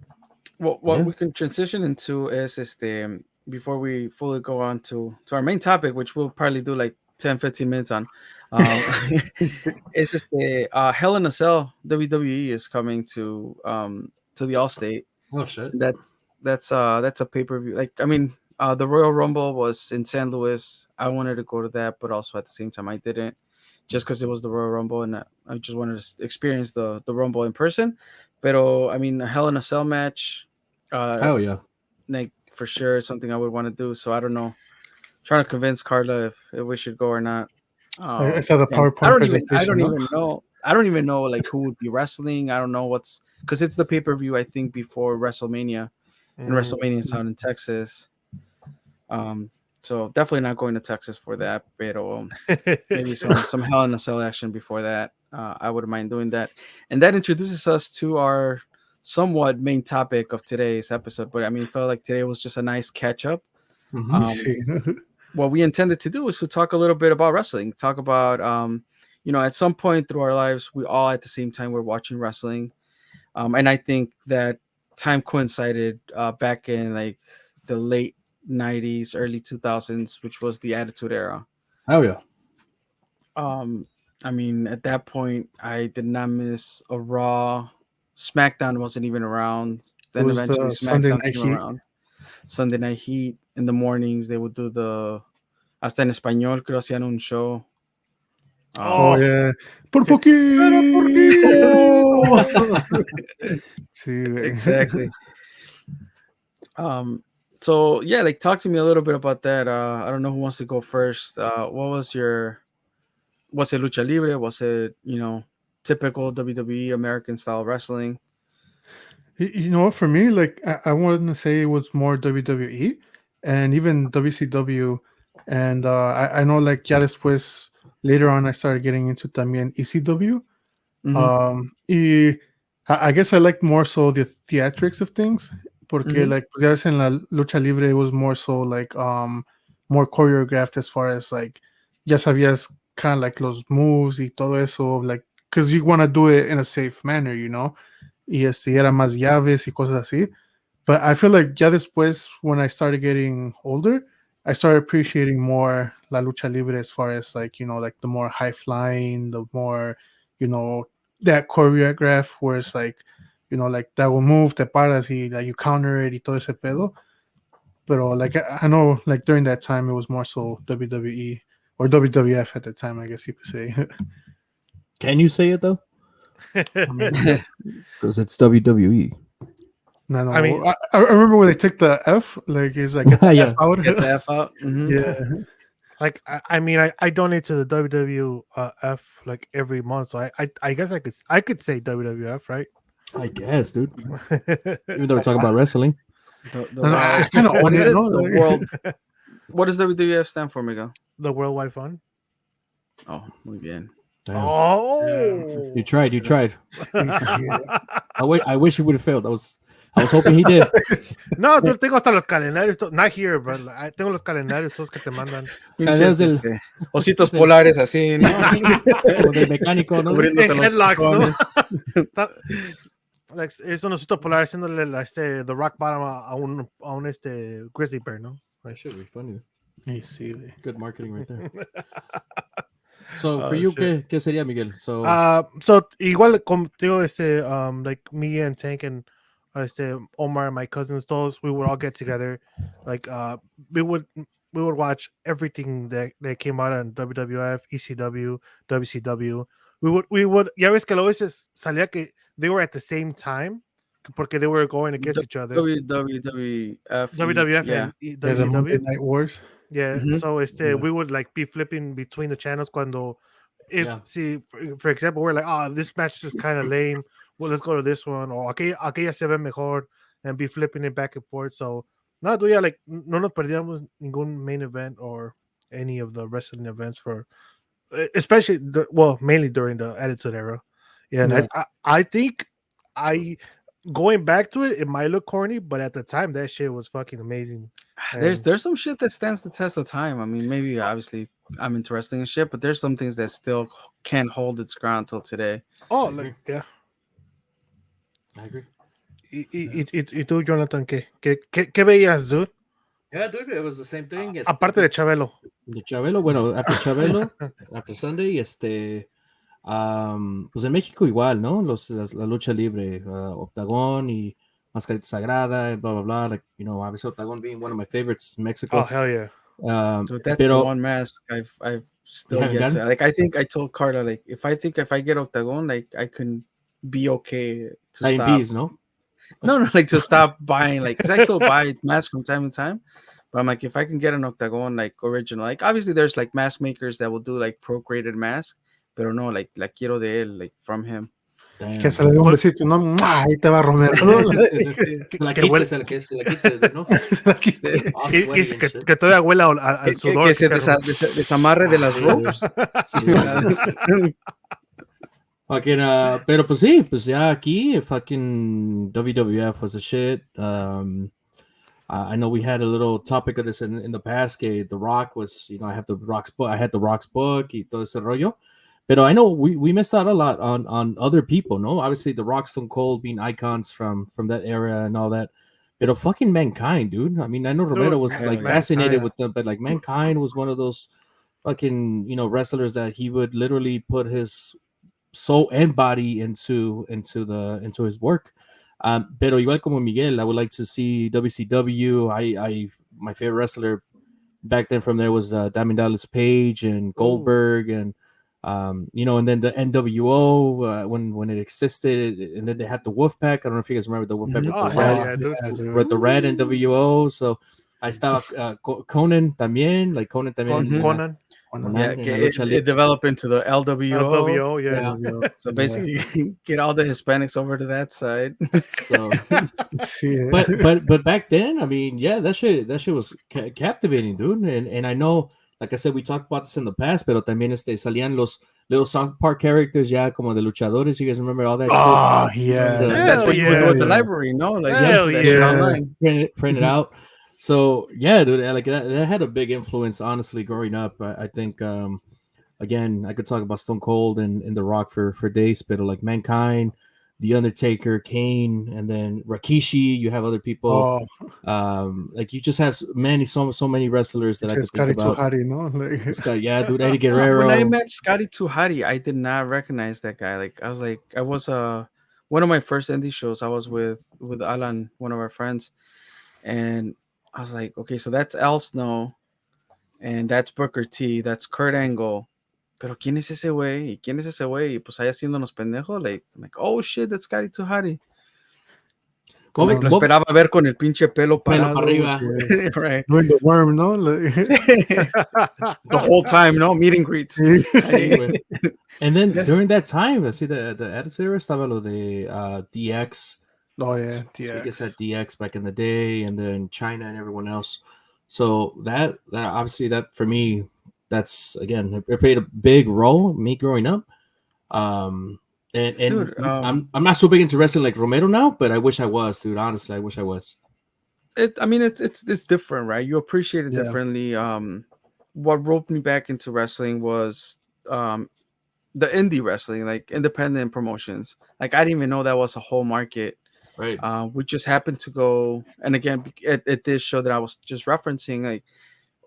Speaker 1: Well, what we can transition into is before we fully go on to our main topic, which we'll probably do like 10-15 minutes on. Is Hell in a Cell WWE is coming to the Allstate.
Speaker 3: Oh shit.
Speaker 1: That's a pay-per-view. Like I mean, the Royal Rumble was in San Luis. I wanted to go to that, but also at the same time I didn't, just because it was the Royal Rumble and I just wanted to experience the Rumble in person. Pero I mean, a Hell in a Cell match.
Speaker 3: Hell yeah.
Speaker 1: Like for sure, it's something I would want to do. So I don't know. Trying to convince Carla if we should go or not.
Speaker 2: I saw the PowerPoint
Speaker 1: I don't even know. I don't even know like who would be wrestling. I don't know because it's the pay-per-view I think before WrestleMania, and WrestleMania is out in Texas. So definitely not going to Texas for that. But maybe some Hell in a Cell action before that. I wouldn't mind doing that. And that introduces us to our somewhat main topic of today's episode. But I mean, felt like today was just a nice catch up. What we intended to do is to talk a little bit about wrestling, talk about at some point through our lives we all at the same time were watching wrestling, and I think that time coincided back in like the late 90s, early 2000s, which was the Attitude Era.
Speaker 3: Oh yeah.
Speaker 1: I mean, at that point I did not miss a Raw. SmackDown wasn't even around. Then eventually SmackDown came around. Sunday Night Heat. In the mornings they would do hasta en español creo hacían un show.
Speaker 2: Oh yeah. Por poquito. Sí,
Speaker 1: exactly. So yeah, like talk to me a little bit about that. I don't know who wants to go first. What was it lucha libre? Was it, typical WWE American style wrestling?
Speaker 2: You know what, for me, like I wanted to say it was more WWE and even WCW, and I know like ya después later on I started getting into también ECW. I guess I liked more so the theatrics of things, porque like ya ves en la lucha libre it was more so like more choreographed as far as like ya sabías kind of like los moves y todo eso, like because you want to do it in a safe manner, y era más llaves y cosas así. But I feel like ya después, when I started getting older, I started appreciating more la lucha libre as far as like, like the more high flying, the more, that choreograph where it's like, like that will move, te paras y like you counter it y todo ese pedo. Pero like I know like during that time it was more so WWE or WWF at the time, I guess you could say.
Speaker 3: Can you say it though?
Speaker 2: I mean,
Speaker 3: Because it's WWE.
Speaker 2: no,
Speaker 4: I mean,
Speaker 2: I remember when they took the F, like it's like get the
Speaker 3: Yeah.
Speaker 2: F out.
Speaker 1: Get the F out. Mhm.
Speaker 2: Yeah.
Speaker 4: like I mean, I donate to the WWF like every month, so I guess I could say WWF, right?
Speaker 3: I guess, dude. Even though we're talking about wrestling.
Speaker 1: The,
Speaker 2: No, I kind of
Speaker 1: what
Speaker 2: own
Speaker 1: is
Speaker 2: it,
Speaker 1: it?
Speaker 2: no?
Speaker 1: The
Speaker 2: Like,
Speaker 1: world. What does WWF stand for, Miguel?
Speaker 4: The Worldwide Fund.
Speaker 1: Oh, muy bien.
Speaker 3: Damn.
Speaker 4: Oh,
Speaker 3: You tried.
Speaker 2: yeah.
Speaker 3: I wish you would have failed. I was hoping he did.
Speaker 4: no, yo tengo hasta los calendarios, not here, but tengo los calendarios todos que te mandan.
Speaker 1: Pinches,
Speaker 3: del-
Speaker 1: ositos polares así, ¿no?
Speaker 3: Como del mecánico, ¿no?
Speaker 1: Cubriéndose
Speaker 4: En
Speaker 1: los
Speaker 4: headlocks, ¿no?
Speaker 1: cojones.
Speaker 4: Like, es un osito polar haciéndole the rock bottom a un grizzly bear, ¿no?
Speaker 3: That should be funny.
Speaker 2: You see, like,
Speaker 3: Good marketing right there. So for
Speaker 4: Oh,
Speaker 3: you,
Speaker 4: shit.
Speaker 3: ¿qué sería, Miguel? So
Speaker 4: So igual contigo, like me and Tank and Omar and my cousins, todos, we would all get together, like we would watch everything that came out on WWF, ECW, WCW. We would ya ves que a veces salía que they were at the same time porque they were going against each other.
Speaker 1: WWF.
Speaker 4: WWF
Speaker 1: Yeah.
Speaker 4: and
Speaker 2: yeah, the Monday
Speaker 4: WCW.
Speaker 2: Night Wars.
Speaker 4: Yeah,
Speaker 1: Mhm.
Speaker 4: so
Speaker 2: Yeah.
Speaker 4: we would like be flipping between the channels cuando if
Speaker 3: Yeah.
Speaker 4: see for example we're like, oh, this match is kind of lame, well, let's go to this one, or aquella se ve mejor, and be flipping it back and forth. So no, yeah, like no nos perdíamos ningún main event or any of the wrestling events for especially mainly during the Attitude Era. Yeah, and
Speaker 2: Yeah.
Speaker 4: I think I going back to it might look corny, but at the time that shit was fucking amazing. And-
Speaker 1: There's some shit that stands the test of time. I mean, maybe obviously I'm interested in shit, but there's some things that still can't hold its ground till today.
Speaker 4: oh,
Speaker 3: I
Speaker 4: like yeah.
Speaker 3: agree.
Speaker 4: ¿Y tú, Jonathan, qué veías, dude?
Speaker 5: Yeah, dude, it was the same thing.
Speaker 4: Aparte de Chabelo.
Speaker 3: De Chabelo, bueno, after Chabelo, after Sunday, pues en México igual, ¿no? La lucha libre, Octagón y Mascarita Sagrada, blah, blah, blah. Like, obviously Octagón being one of my favorites in Mexico.
Speaker 4: Oh, hell yeah.
Speaker 1: So that's
Speaker 3: pero
Speaker 1: the one mask I've still
Speaker 3: haven't
Speaker 1: yet
Speaker 3: gotten?
Speaker 1: to. Like I think I told Carla, like if I get Octagon, like I can be okay to
Speaker 3: Nine
Speaker 1: stop.
Speaker 3: Bs, ¿no?
Speaker 1: No, like to stop buying, like, because I still buy masks from time to time. But I'm like, if I can get an Octagon, like original, like obviously there's like mask makers that will do like pro-graded mask, but no, like la quiero de él, like from him.
Speaker 3: Damn.
Speaker 2: Que se le dio un besito, ¿no? ¡Mua! Ahí te va Romero. ¿no?
Speaker 3: La
Speaker 4: que huele-
Speaker 3: quites, el que se la quite, ¿no?
Speaker 2: Aquí está.
Speaker 3: All
Speaker 4: Y
Speaker 3: sweaty
Speaker 4: dice
Speaker 3: and
Speaker 4: que,
Speaker 3: shit.
Speaker 4: que todavía huele al sudor.
Speaker 1: Que se
Speaker 4: que perro.
Speaker 1: desamarre de las
Speaker 3: Sí,
Speaker 1: ropes.
Speaker 3: sí. Fucking, pero pues sí, pues ya aquí, fucking WWF was the shit. I know we had a little topic of this in the past. Que The Rock was, I have the Rock's book. I had the Rock's book y todo ese rollo. Pero I know we missed out a lot on other people. No, obviously the Rock, Stone Cold being icons from that era and all that. Pero fucking Mankind, dude. I mean, I know Romero was
Speaker 4: Dude,
Speaker 3: like
Speaker 4: Mankind.
Speaker 3: fascinated with them, but like Mankind was one of those fucking wrestlers that he would literally put his soul and body into his work. Pero igual como Miguel, I would like to see WCW. My favorite wrestler back then from there was Diamond Dallas Page and Goldberg and and then the NWO when it existed, and then they had the Wolfpack. I don't know if you guys remember the Wolfpack
Speaker 1: Mhm.
Speaker 4: Oh,
Speaker 3: with the
Speaker 4: hell
Speaker 3: red,
Speaker 4: yeah, dude.
Speaker 2: Yeah, dude.
Speaker 3: with the red NWO. So I estaba Conan también, like Conan también.
Speaker 1: Mhm.
Speaker 4: Conan.
Speaker 2: Bueno,
Speaker 1: Yeah,
Speaker 3: en la
Speaker 1: it,
Speaker 3: lucha libre.
Speaker 1: it developed into the LWO.
Speaker 4: LWO, yeah.
Speaker 3: Yeah.
Speaker 1: So basically, get all the Hispanics over to that side.
Speaker 3: So,
Speaker 2: sí,
Speaker 3: but back then, I mean, yeah, that shit was captivating, dude. And I know, like I said, we talked about this in the past, pero también salían los little South Park characters, ya como de luchadores. You guys remember all that
Speaker 2: Oh,
Speaker 3: shit?
Speaker 2: yeah.
Speaker 3: So-
Speaker 1: That's what you would do with the
Speaker 2: yeah.
Speaker 1: library, no? Like
Speaker 4: Hell
Speaker 1: that
Speaker 4: yeah.
Speaker 1: shit online.
Speaker 3: Print it out. So yeah, dude, like that had a big influence, honestly, growing up. I think again, I could talk about Stone Cold and The Rock for days, but like Mankind, The Undertaker, Kane, and then Rikishi. You have other people. Like you just have so many wrestlers that I could think
Speaker 2: Scotty too
Speaker 3: about.
Speaker 2: Hardy, no? Like,
Speaker 3: Yeah, dude, Eddie
Speaker 1: When I
Speaker 3: Guerrero.
Speaker 1: met Scotty Tuhati, I did not recognize that guy. I was one of my first indie shows. I was with Alan, one of our friends, and I was like, okay, so that's Al Snow, and that's Booker T, that's Kurt Angle. Pero quién es ese güey? ¿Y quién es ese güey? Y pues ahí haciéndonos pendejos, like, oh shit, that's Scotty Tuhati.
Speaker 3: What,
Speaker 1: Like, lo
Speaker 3: what,
Speaker 1: esperaba ver con el pinche pelo
Speaker 3: pelo
Speaker 1: parado.
Speaker 3: para arriba.
Speaker 1: Right.
Speaker 2: doing the worm, no? Like,
Speaker 1: The whole time, no? Meet and greets.
Speaker 3: Sí, güey. And then during that time, I see the Attitude Era estaba lo de DX.
Speaker 2: oh yeah,
Speaker 3: So I guess
Speaker 2: DX.
Speaker 3: had DX back in the day, and then China and everyone else. So that obviously that for me, that's again it played a big role me growing up. And
Speaker 1: Dude,
Speaker 3: I'm not so big into wrestling like Romero now, but I wish I was, dude. Honestly, I wish I was.
Speaker 1: I mean, it's different, right? You appreciate it
Speaker 2: Yeah.
Speaker 1: differently. What roped me back into wrestling was the indie wrestling, like independent promotions. Like I didn't even know that was a whole market.
Speaker 3: Right.
Speaker 1: We just happened to go, and again at this show that I was just referencing, like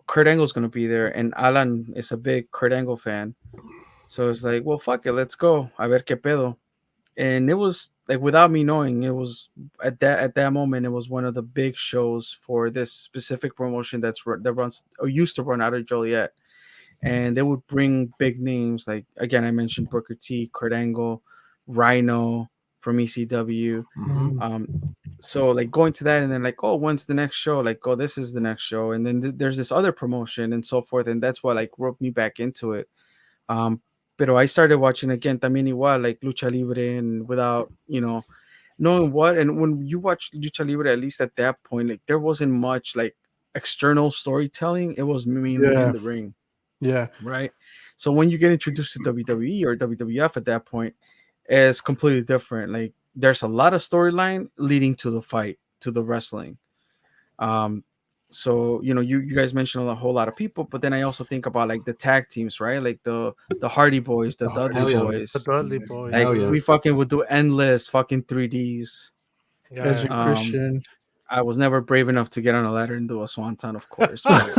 Speaker 1: Kurt Angle's gonna be there, and Alan is a big Kurt Angle fan, so it's like, well, fuck it, let's go. A ver qué pedo. And it was like without me knowing, it was at that moment, it was one of the big shows for this specific promotion that runs or used to run out of Joliet, and they would bring big names like again I mentioned Booker T, Kurt Angle, Rhino from ECW. So like going to that and then like, oh, when's the next show? Like, oh, this is the next show, and then there's this other promotion and so forth, and that's what like roped me back into it. Pero I started watching again también igual like lucha libre, and without knowing what. And when you watch lucha libre, at least at that point, like there wasn't much like external storytelling. It was mainly
Speaker 2: Yeah.
Speaker 1: in the ring,
Speaker 2: Yeah.
Speaker 1: right? So when you get introduced to WWE or WWF at that point, it's completely different. Like there's a lot of storyline leading to the fight, to the wrestling. So you guys mentioned a whole lot of people, but then I also think about like the tag teams, right? Like the Hardy Boys, the
Speaker 2: Oh,
Speaker 1: Dudley
Speaker 3: hell yeah.
Speaker 1: Boys.
Speaker 4: The Dudley Boy.
Speaker 1: Like
Speaker 3: Hell yeah.
Speaker 1: we fucking would do endless fucking 3Ds.
Speaker 2: Edge and
Speaker 1: Um,
Speaker 2: Christian.
Speaker 1: I was never brave enough to get on a ladder and do a swanton, of course. But,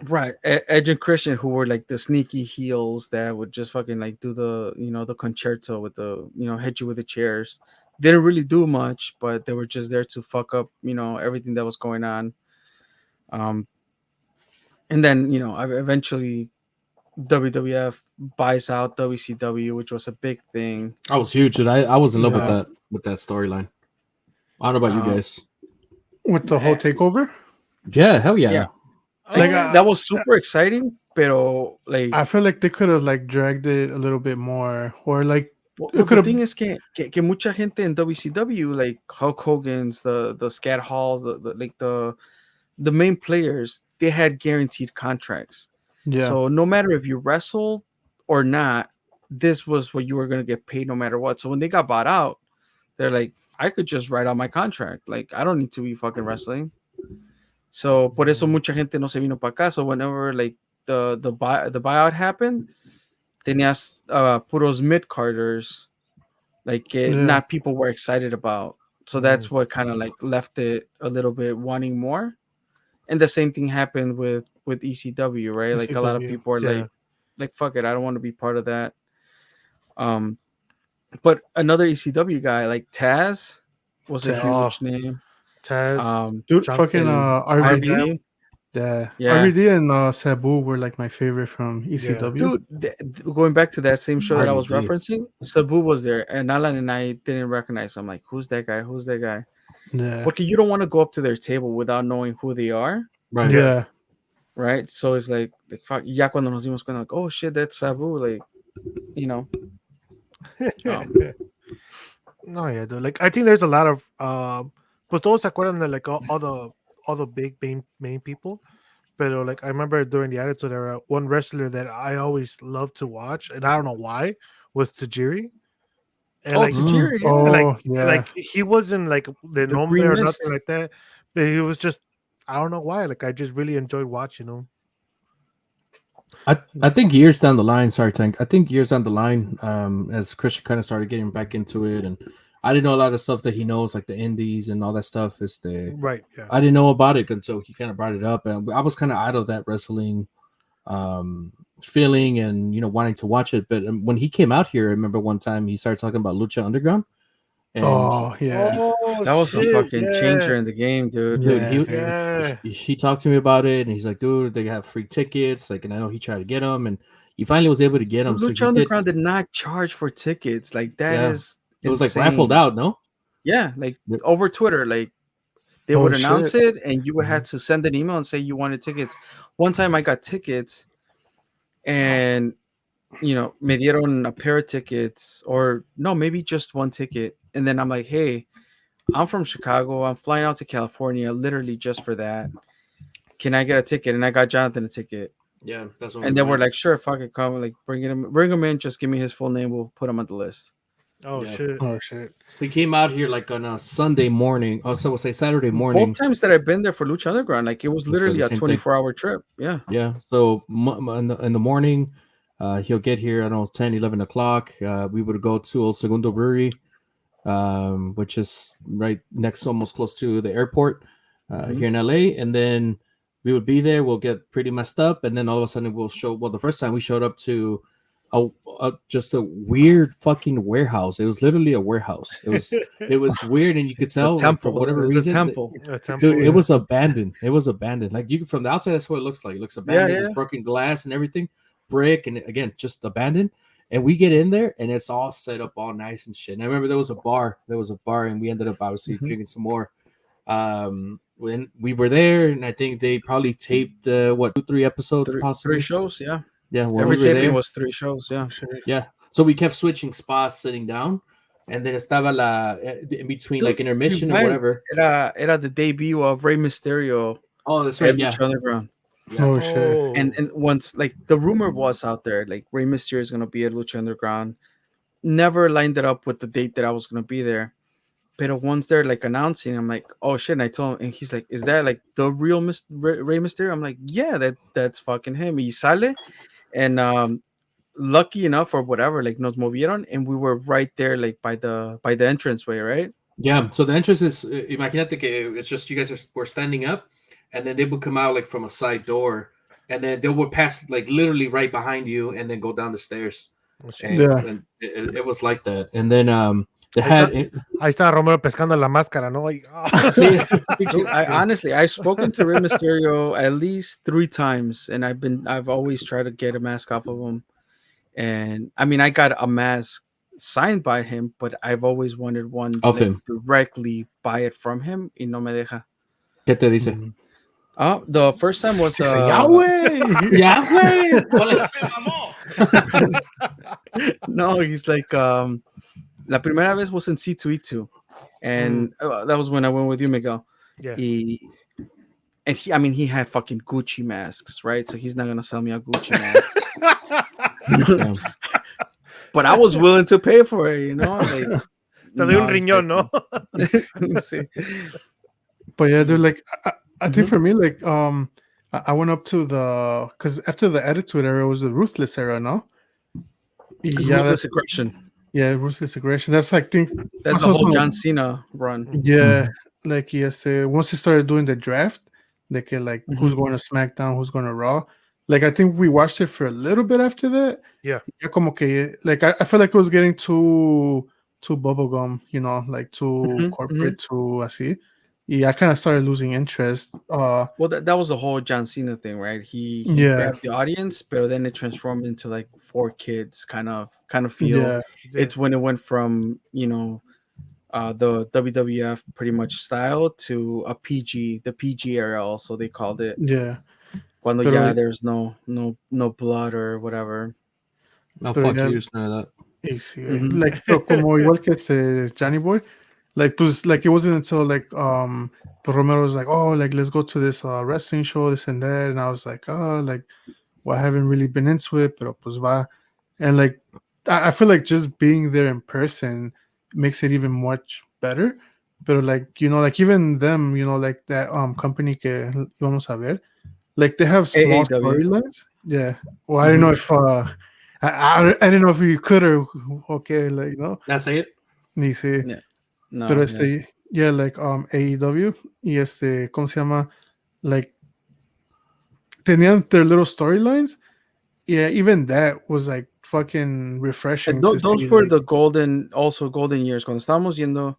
Speaker 1: right, Edge and Christian, who were like the sneaky heels that would just fucking like do the the concerto with the hit you with the chairs. Didn't really do much, but they were just there to fuck up everything that was going on. And then eventually WWF buys out WCW, which was a big thing.
Speaker 3: I was huge, dude. I was in love
Speaker 1: Yeah.
Speaker 3: with that storyline. I don't know about you guys.
Speaker 2: With the whole takeover?
Speaker 3: Yeah, hell yeah.
Speaker 1: Yeah.
Speaker 2: Like,
Speaker 1: That was super exciting, pero like
Speaker 2: I feel like they could have like dragged it a little bit more, or like
Speaker 1: well,
Speaker 2: it
Speaker 1: the
Speaker 2: could've-
Speaker 1: thing is que mucha gente in WCW, like Hulk Hogan's, the Scat Halls, the main players, they had guaranteed contracts.
Speaker 2: yeah,
Speaker 1: So no matter if you wrestled or not, this was what you were gonna get paid no matter what. So when they got bought out, they're like, I could just write out my contract. Like I don't need to be fucking wrestling. So por eso mucha gente no se vino para acá. So whenever like the buyout happened, tenías puros mid carders, like not people were excited about. So that's what kind of like left it a little bit wanting more. And the same thing happened with ECW, right? Like a lot of
Speaker 2: ECW,
Speaker 1: people are
Speaker 4: yeah.
Speaker 1: like fuck it, I don't want to be part of that. But another ECW guy like Taz was a
Speaker 2: Taz.
Speaker 1: huge name.
Speaker 4: Taz.
Speaker 2: dude,
Speaker 4: Chuck
Speaker 2: fucking
Speaker 1: and
Speaker 2: RVD.
Speaker 1: RVD.
Speaker 2: Yeah,
Speaker 1: Yeah.
Speaker 2: RVD and Sabu were like my favorite from ECW.
Speaker 1: Dude, going back to that same show that I was
Speaker 3: RVD.
Speaker 1: referencing, Sabu was there, and Alan and I didn't recognize him. Like, who's that guy? Who's that guy?
Speaker 2: Yeah,
Speaker 1: Because you don't want to go up to their table without knowing who they are,
Speaker 3: Right.
Speaker 2: yeah,
Speaker 1: right? So it's like fuck. Ya cuando nos dimos cuenta, like, oh shit, that's Sabu. Like, you know.
Speaker 4: No, yeah, dude. Like I think there's a lot of pues todos se acuerdan de like all the big main people. But like I remember during the Attitude Era, one wrestler that I always loved to watch, and I don't know why, was Tajiri. And like,
Speaker 1: Tajiri, yeah.
Speaker 2: oh
Speaker 4: like,
Speaker 2: yeah,
Speaker 4: like he wasn't like the nombre
Speaker 1: Green
Speaker 4: or
Speaker 1: Mist.
Speaker 4: nothing like that, but he was just I don't know why. Like I just really enjoyed watching him.
Speaker 3: I think years down the line, sorry, Tank. I think years down the line, as Christian kind of started getting back into it, and I didn't know a lot of stuff that he knows, like the indies and all that stuff.
Speaker 4: Right. Yeah.
Speaker 3: I didn't know about it until he kind of brought it up, and I was kind of out of that wrestling feeling and wanting to watch it. But when he came out here, I remember one time he started talking about Lucha Underground, and
Speaker 2: Oh yeah,
Speaker 4: Oh,
Speaker 1: That was a
Speaker 4: shit,
Speaker 1: fucking
Speaker 4: yeah.
Speaker 1: changer in the game, dude.
Speaker 3: dude,
Speaker 2: yeah.
Speaker 4: Yeah.
Speaker 3: he talked to me about it, and he's like, dude, they have free tickets, like, and I know he tried to get them, and he finally was able to get them. So he
Speaker 1: Lucha
Speaker 3: did,
Speaker 1: Underground did not charge for tickets. Like that
Speaker 3: Yeah.
Speaker 1: is
Speaker 3: it was like
Speaker 1: insane.
Speaker 3: raffled out, no?
Speaker 1: Yeah, like
Speaker 3: Yep.
Speaker 1: over Twitter, like they
Speaker 2: Oh,
Speaker 1: would announce
Speaker 2: shit.
Speaker 1: it, and you would have to send an email and say you wanted tickets. One time I got tickets, and me dieron a pair of tickets, or no, maybe just one ticket, and then I'm like, hey, I'm from Chicago. I'm flying out to California literally just for that. Can I get a ticket? And I got Jonathan a ticket.
Speaker 3: Yeah, that's what
Speaker 1: And then we're like, sure, fuck it, come, like bring him in. Just give me his full name. We'll put him on the list.
Speaker 4: Oh
Speaker 3: Yeah.
Speaker 4: shit.
Speaker 2: Oh shit.
Speaker 3: So he came out here like on a Sunday morning. Oh, so we'll say Saturday morning.
Speaker 1: Both times that I've been there for Lucha Underground, like it was
Speaker 3: for
Speaker 1: literally
Speaker 3: the
Speaker 1: a
Speaker 3: same thing.
Speaker 1: 24-hour trip. Yeah.
Speaker 3: Yeah. So in the morning, he'll get here, I don't know, 10, 11 o'clock. We would go to El Segundo Brewery, which is right next, almost close to the airport here in LA. And then we would be there. We'll get pretty messed up. And then all of a sudden we'll show, well, the first time we showed up to just a weird fucking warehouse. It was literally a warehouse. It was weird, and you could tell like, for whatever
Speaker 1: It's
Speaker 3: reason.
Speaker 1: a temple.
Speaker 4: A temple,
Speaker 3: Dude,
Speaker 4: yeah.
Speaker 3: it was abandoned. It was abandoned. Like you from the outside, that's what it looks like. It looks abandoned.
Speaker 1: yeah.
Speaker 3: It's broken glass and everything, brick, and again, just abandoned. And we get in there, and it's all set up all nice and shit. And I remember there was a bar. And we ended up obviously drinking some more. When we were there, and I think they probably taped 2-3 episodes, possibly
Speaker 1: 3 shows. Yeah.
Speaker 3: Yeah, when
Speaker 1: Every
Speaker 3: we were
Speaker 1: taping
Speaker 3: there.
Speaker 1: was 3 shows. Yeah.
Speaker 3: Yeah. So we kept switching spots, sitting down, and then estaba in between,
Speaker 1: Dude,
Speaker 3: like intermission
Speaker 1: we
Speaker 3: or
Speaker 1: went.
Speaker 3: whatever.
Speaker 1: Era the debut of Rey Mysterio
Speaker 3: Oh, that's
Speaker 1: at
Speaker 3: right. Yeah.
Speaker 1: Lucha Underground.
Speaker 3: Yeah.
Speaker 2: Oh shit.
Speaker 4: Oh.
Speaker 1: And once, like, the rumor was out there, like Rey Mysterio is gonna be at Lucha Underground. Never lined it up with the date that I was gonna be there. But once they're like announcing, I'm like, oh shit! And I told him, and he's like, is that like the real Rey Mysterio? I'm like, yeah, that's fucking him. Y sale, and lucky enough or whatever, like nos movieron, and we were right there, like by the entranceway, right?
Speaker 3: Yeah. So the entrance is, imagínate que it's just you guys were standing up, and then they would come out like from a side door, and then they would pass like literally right behind you, and then go down the stairs. And,
Speaker 2: Yeah.
Speaker 3: and it was like that. And then they had.
Speaker 4: Ahí está Romero pescando la máscara, ¿no? Like,
Speaker 3: See,
Speaker 1: Dude, I've spoken to Rey Mysterio at least 3 times, and I've always tried to get a mask off of him. And I mean, I got a mask signed by him, but I've always wanted one
Speaker 3: Of him.
Speaker 1: directly buy it from him. Y no me deja.
Speaker 3: ¿Qué te dice?
Speaker 1: The first time was
Speaker 2: Yahweh.
Speaker 3: Yeah, güey.
Speaker 1: no, he's like la primera vez was in C2E2, and that was when I went with you, Miguel.
Speaker 4: yeah.
Speaker 1: He had fucking Gucci masks, right? So he's not gonna sell me a Gucci mask.
Speaker 3: Yeah.
Speaker 1: But I was willing to pay for it, you know. Like,
Speaker 4: Te doy un
Speaker 1: it's
Speaker 4: riñón, ¿no?
Speaker 1: Sí.
Speaker 2: But yeah, dude, like I think for me, like I went up to because after the Attitude era was the Ruthless era, no? Yeah,
Speaker 1: Ruthless aggression.
Speaker 2: Ruthless Aggression. That's like
Speaker 1: That's the whole John Cena run.
Speaker 2: Yeah, like yes, once he started doing the draft, like who's going to SmackDown, who's going to Raw. Like I think we watched it for a little bit after that.
Speaker 4: Yeah.
Speaker 2: Ya como que, like I felt like it was getting too bubblegum, you know, like too corporate, too así. Yeah, I kind of started losing interest.
Speaker 1: Well, that was the whole John Cena thing, right? He grabbed the audience, but then it transformed into like 4 kids kind of feel.
Speaker 2: Yeah.
Speaker 1: It's when it went from the WWF pretty much style to a PG, the PG era, also they called it.
Speaker 2: Yeah.
Speaker 1: Cuando
Speaker 2: Pero-
Speaker 1: ya there's no blood or whatever.
Speaker 3: No,
Speaker 2: Pero
Speaker 3: fuck
Speaker 2: ya-
Speaker 3: you, it's none of that.
Speaker 2: Y sí, like pero como igual que Johnny Boy, like pues like it wasn't until like pues Romero was like, oh, like let's go to this wrestling show, this and that, and I was like, oh, like well, I haven't really been into it, pero pues va, and like I feel like just being there in person makes it even much better. But like like even them, like that company que íbamos a ver, like they have small
Speaker 1: AAW.
Speaker 2: storylines. Yeah. Well, I don't know if I didn't know if you could or okay, like no.
Speaker 3: That's it.
Speaker 2: Ni sé.
Speaker 1: Yeah. No.
Speaker 2: Pero
Speaker 1: Yeah.
Speaker 2: yeah, like AEW y ¿cómo se llama? Like tenían their little storylines. Yeah, even that was like fucking refreshing to
Speaker 1: Those
Speaker 2: see.
Speaker 1: were
Speaker 2: Like,
Speaker 1: the golden years. Cuando estábamos yendo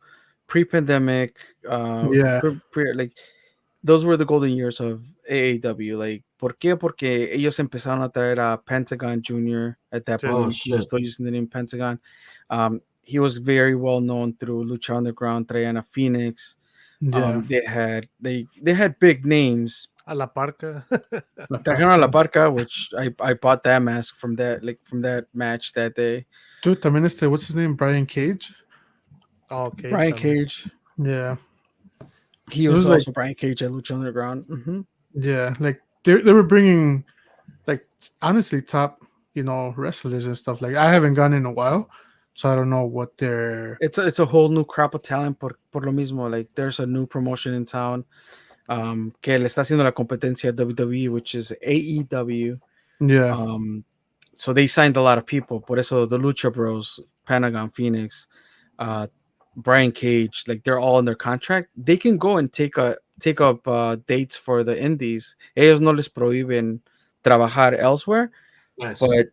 Speaker 1: pre-pandemic,
Speaker 2: yeah,
Speaker 1: like those were the golden years of AAW. Like, ¿por qué? Porque ellos empezaron a traer a Pentagon Jr. At that
Speaker 4: Sí.
Speaker 3: Oh
Speaker 1: point. He was
Speaker 3: shit.
Speaker 1: still using the name Pentagon. He was very well known through Lucha Underground, traían a Phoenix.
Speaker 2: yeah.
Speaker 1: They had big names.
Speaker 4: A la parca.
Speaker 1: Trajeron a La Parca, which I bought that mask from that match that day.
Speaker 2: Dude, también what's his name? Brian Cage.
Speaker 4: Okay.
Speaker 1: Brian
Speaker 4: también.
Speaker 1: Cage.
Speaker 2: Yeah,
Speaker 1: He
Speaker 2: it
Speaker 1: was
Speaker 2: was like
Speaker 1: also Brian Cage at Lucha Underground.
Speaker 2: yeah, like they were bringing like honestly top wrestlers and stuff. Like I haven't gone in a while, so I don't know what they're.
Speaker 1: It's a whole new crop of talent por lo mismo. Like there's a new promotion in town que le está haciendo la competencia a WWE, which is AEW.
Speaker 2: Yeah,
Speaker 1: So they signed a lot of people. Por eso the Lucha Bros, Pentagon, Phoenix, uh, Brian Cage, like they're all in their contract. They can go and take up dates for the indies. Ellos no les prohíben trabajar elsewhere,
Speaker 3: Nice.
Speaker 1: but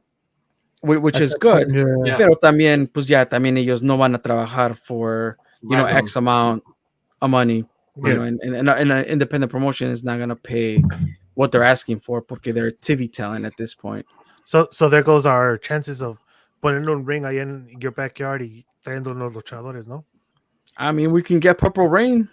Speaker 1: which
Speaker 2: At
Speaker 1: is
Speaker 2: that
Speaker 1: good.
Speaker 2: point, yeah.
Speaker 1: Pero también, pues ya, también ellos no van a trabajar for
Speaker 3: Random.
Speaker 1: X amount of money.
Speaker 2: Right.
Speaker 1: And an independent promotion is not gonna pay what they're asking for porque they're TV talent at this point.
Speaker 4: So there goes our chances of poniendo un ring ahí en your backyard y trayendo unos luchadores, ¿no?
Speaker 1: I mean, we can get Purple Rain.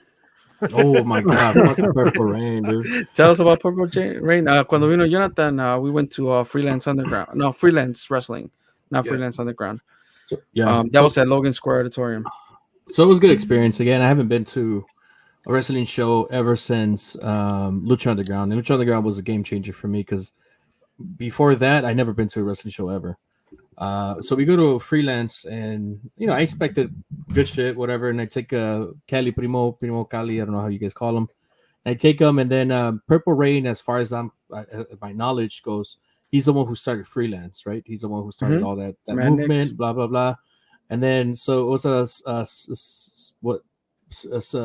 Speaker 3: Oh my god, fucking Purple Rain, dude.
Speaker 1: Tell us about Purple Rain. Cuando vino Jonathan, we went to Freelance Underground. No, Freelance Wrestling, not
Speaker 3: Yeah.
Speaker 1: Freelance Underground.
Speaker 3: So, yeah.
Speaker 1: That was at Logan Square Auditorium.
Speaker 3: So it was a good experience. Again, I haven't been to a wrestling show ever since Lucha Underground. And Lucha Underground was a game changer for me because before that, I never been to a wrestling show ever. So we go to Freelance, and I expected good shit, whatever. And I take Cali Primo Cali, I don't know how you guys call him. I take him, and then Purple Rain, as far as my knowledge goes, he's the one who started Freelance, right? He's the one who started all that
Speaker 1: Mad
Speaker 3: movement,
Speaker 1: Nix.
Speaker 3: blah blah blah. And then so it was a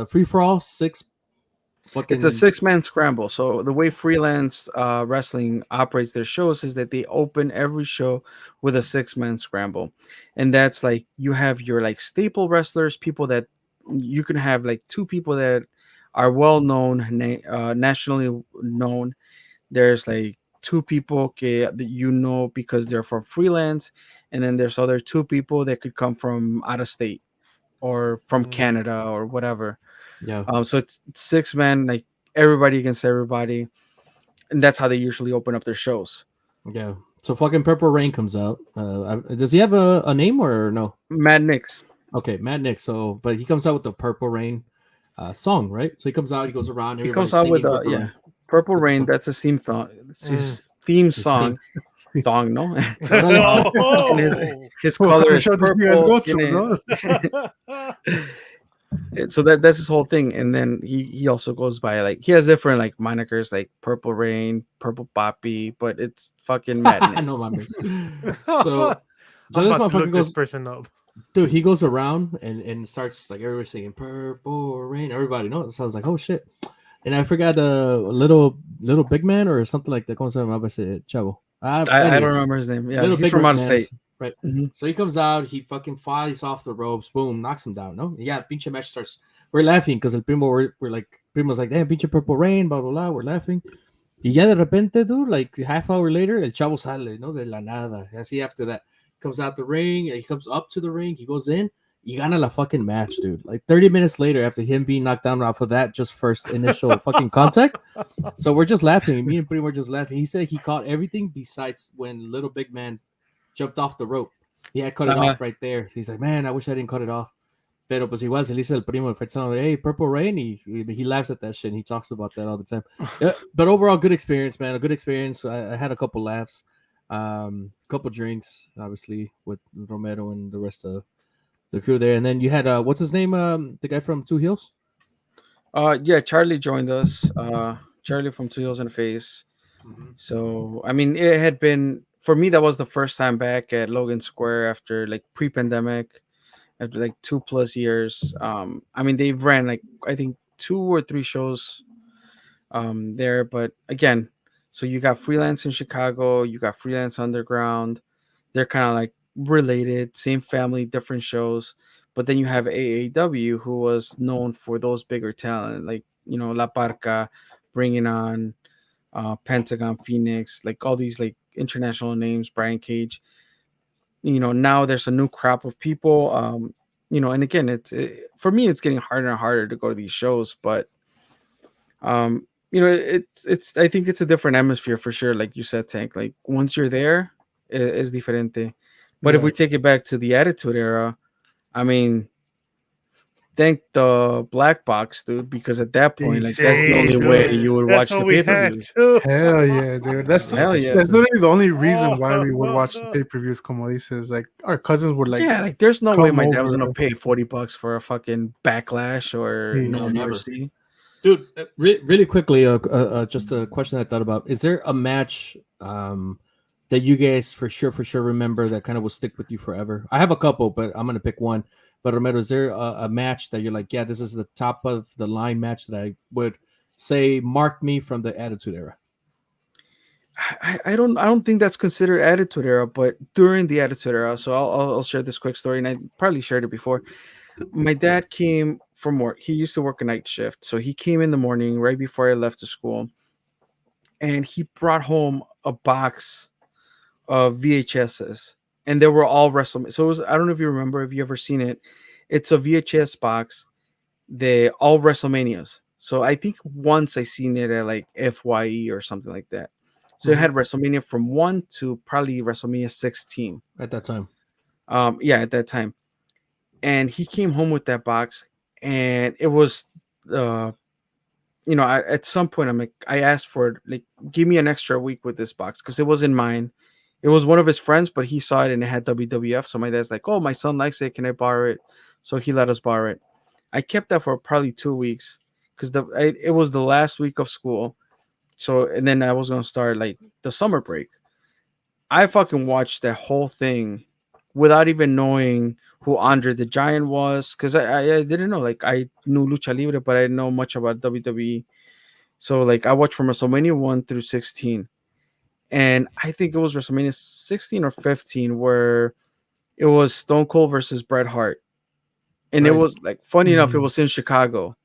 Speaker 3: free for all six.
Speaker 1: It's a 6-man scramble. So the way Freelance Wrestling operates their shows is that they open every show with a 6-man scramble, and that's like you have your like staple wrestlers, people that you can have like 2 people that are well known, nationally known. There's like 2 people that because they're from Freelance, and then there's other 2 people that could come from out of state or from Canada or whatever.
Speaker 3: Yeah.
Speaker 1: So it's 6 men, like everybody against everybody, and that's how they usually open up their shows.
Speaker 3: Yeah. So fucking Purple Rain comes out. Does he have a name or no?
Speaker 1: Mad Nix.
Speaker 3: Okay, Mad Nick. So, but he comes out with the Purple Rain song, right? So he comes out, he goes around.
Speaker 1: He comes out with
Speaker 3: Purple Rain.
Speaker 1: Purple
Speaker 3: That's
Speaker 1: Rain.
Speaker 3: so-
Speaker 1: That's a theme song. It's his theme song. Song, no.
Speaker 4: Oh!
Speaker 1: And his
Speaker 2: What
Speaker 1: color
Speaker 2: kind of
Speaker 1: is
Speaker 2: show does you guys
Speaker 1: purple.
Speaker 2: go to, no?
Speaker 1: So that's his whole thing. And then he also goes by like he has different like monikers like Purple Rain, Purple Poppy, but it's fucking Mad Nix.
Speaker 3: I know my man. So
Speaker 4: I'm
Speaker 3: this
Speaker 4: about to
Speaker 3: motherfucker
Speaker 4: look this
Speaker 3: goes,
Speaker 4: person up.
Speaker 3: dude. He goes around and starts like everybody singing Purple Rain. Everybody knows. So I was like, oh shit. And I forgot a little big man or something like that. ¿Cómo se llamaba ese chavo?
Speaker 1: I don't remember his name. Yeah,
Speaker 3: Little
Speaker 1: he's
Speaker 3: big
Speaker 1: from out of
Speaker 3: man,
Speaker 1: state.
Speaker 3: right?
Speaker 1: Mhm.
Speaker 3: So he comes out, he fucking flies off the ropes, boom, knocks him down. No, yeah, pinche match starts. We're laughing because el primo, we're like, primo's like, damn, pinche Purple Rain, blah blah blah. We're laughing. Y ya de repente, dude, like half hour later, el chavo sale, no, de la nada. Así after that, comes out the ring, he comes up to the ring, he goes in. You gana la fucking match, dude. Like 30 minutes later, after him being knocked down off of that just first initial fucking contact. So we're just laughing. Me and Primo were just laughing. He said he caught everything besides when little big man jumped off the rope. He had cut it off right there. He's like, man, I wish I didn't cut it off. Pero pues igual se le dice el primo, fue telling him, hey, Purple Rain. He laughs at that shit. And he talks about that all the time. Yeah, but overall, good experience, man. A good experience. I had a couple laughs, couple drinks, obviously, with Romero and the rest of the crew there. And then you had what's his name? The guy from Two Heels.
Speaker 1: Yeah, Charlie joined us. Charlie from Two Heels in the Face. So I mean, it had been for me that was the first time back at Logan Square after like pre-pandemic, after like 2+ years. I mean, they ran like I think 2 or 3 shows there, but again, so you got freelance in Chicago, you got freelance underground. They're kind of like related, same family, different shows. But then you have AAW, who was known for those bigger talent, like La Parca, bringing on Pentagon, Phoenix, like all these like international names, Brian Cage. Now there's a new crop of people. And again, for me, it's getting harder and harder to go to these shows, but it's I think it's a different atmosphere for sure. Like you said, Tank. Like once you're there, it's diferente. But if we
Speaker 3: Right.
Speaker 1: take it back to the Attitude Era, I mean, thank the black box, dude, because at that point, like that's the
Speaker 4: Sí,
Speaker 1: only
Speaker 4: dude.
Speaker 1: way you would
Speaker 4: That's
Speaker 1: watch
Speaker 4: what
Speaker 1: the
Speaker 4: we
Speaker 1: pay per
Speaker 4: had
Speaker 1: views.
Speaker 4: too.
Speaker 2: Hell yeah, dude.
Speaker 1: Hell yeah.
Speaker 2: That's literally the only reason why we would
Speaker 4: Oh,
Speaker 2: watch the pay-per-views, como dices. Like our cousins would like
Speaker 1: Yeah, like there's no way
Speaker 2: come
Speaker 1: my dad was gonna
Speaker 2: over.
Speaker 1: pay $40 for a fucking Backlash or
Speaker 2: Yeah.
Speaker 1: no
Speaker 3: No, never.
Speaker 1: mercy.
Speaker 3: Dude, really quickly, just a question I thought about: is there a match that you guys for sure remember that kind of will stick with you forever? I have a couple, but I'm gonna pick one. But Romero, is there a match that you're like, yeah, this is the top of the line match that I would say marked me from the Attitude Era?
Speaker 1: I don't think that's considered Attitude Era, but during the Attitude Era, so I'll share this quick story, and I probably shared it before. My dad came from work. He used to work a night shift, so he came in the morning right before I left to school, and he brought home a box of VHSs, and they were all WrestleMania. So I don't know if you remember, if you ever seen it. It's a VHS box. They all WrestleManias. So I think once I seen it at like FYE or something like that. So it had WrestleMania from 1 to probably WrestleMania 16.
Speaker 3: At that time,
Speaker 1: Yeah, at that time. And he came home with that box, and it was at some point I asked for it, like, give me an extra week with this box, because it wasn't mine. It was one of his friends, but he saw it and it had WWF. So my dad's like, oh, my son likes it, can I borrow it? So he let us borrow it. I kept that for probably 2 weeks, because it was the last week of school. So, and then I was gonna start like the summer break. I fucking watched that whole thing without even knowing who Andre the Giant was, because I didn't know. Like, I knew Lucha Libre, but I didn't know much about WWE. So like I watched from WrestleMania 1 through 16, and I think it was WrestleMania 16 or 15 where it was Stone Cold versus Bret Hart, and it
Speaker 3: Right.
Speaker 1: was like, funny enough, it
Speaker 2: Mhm.
Speaker 1: was in Chicago.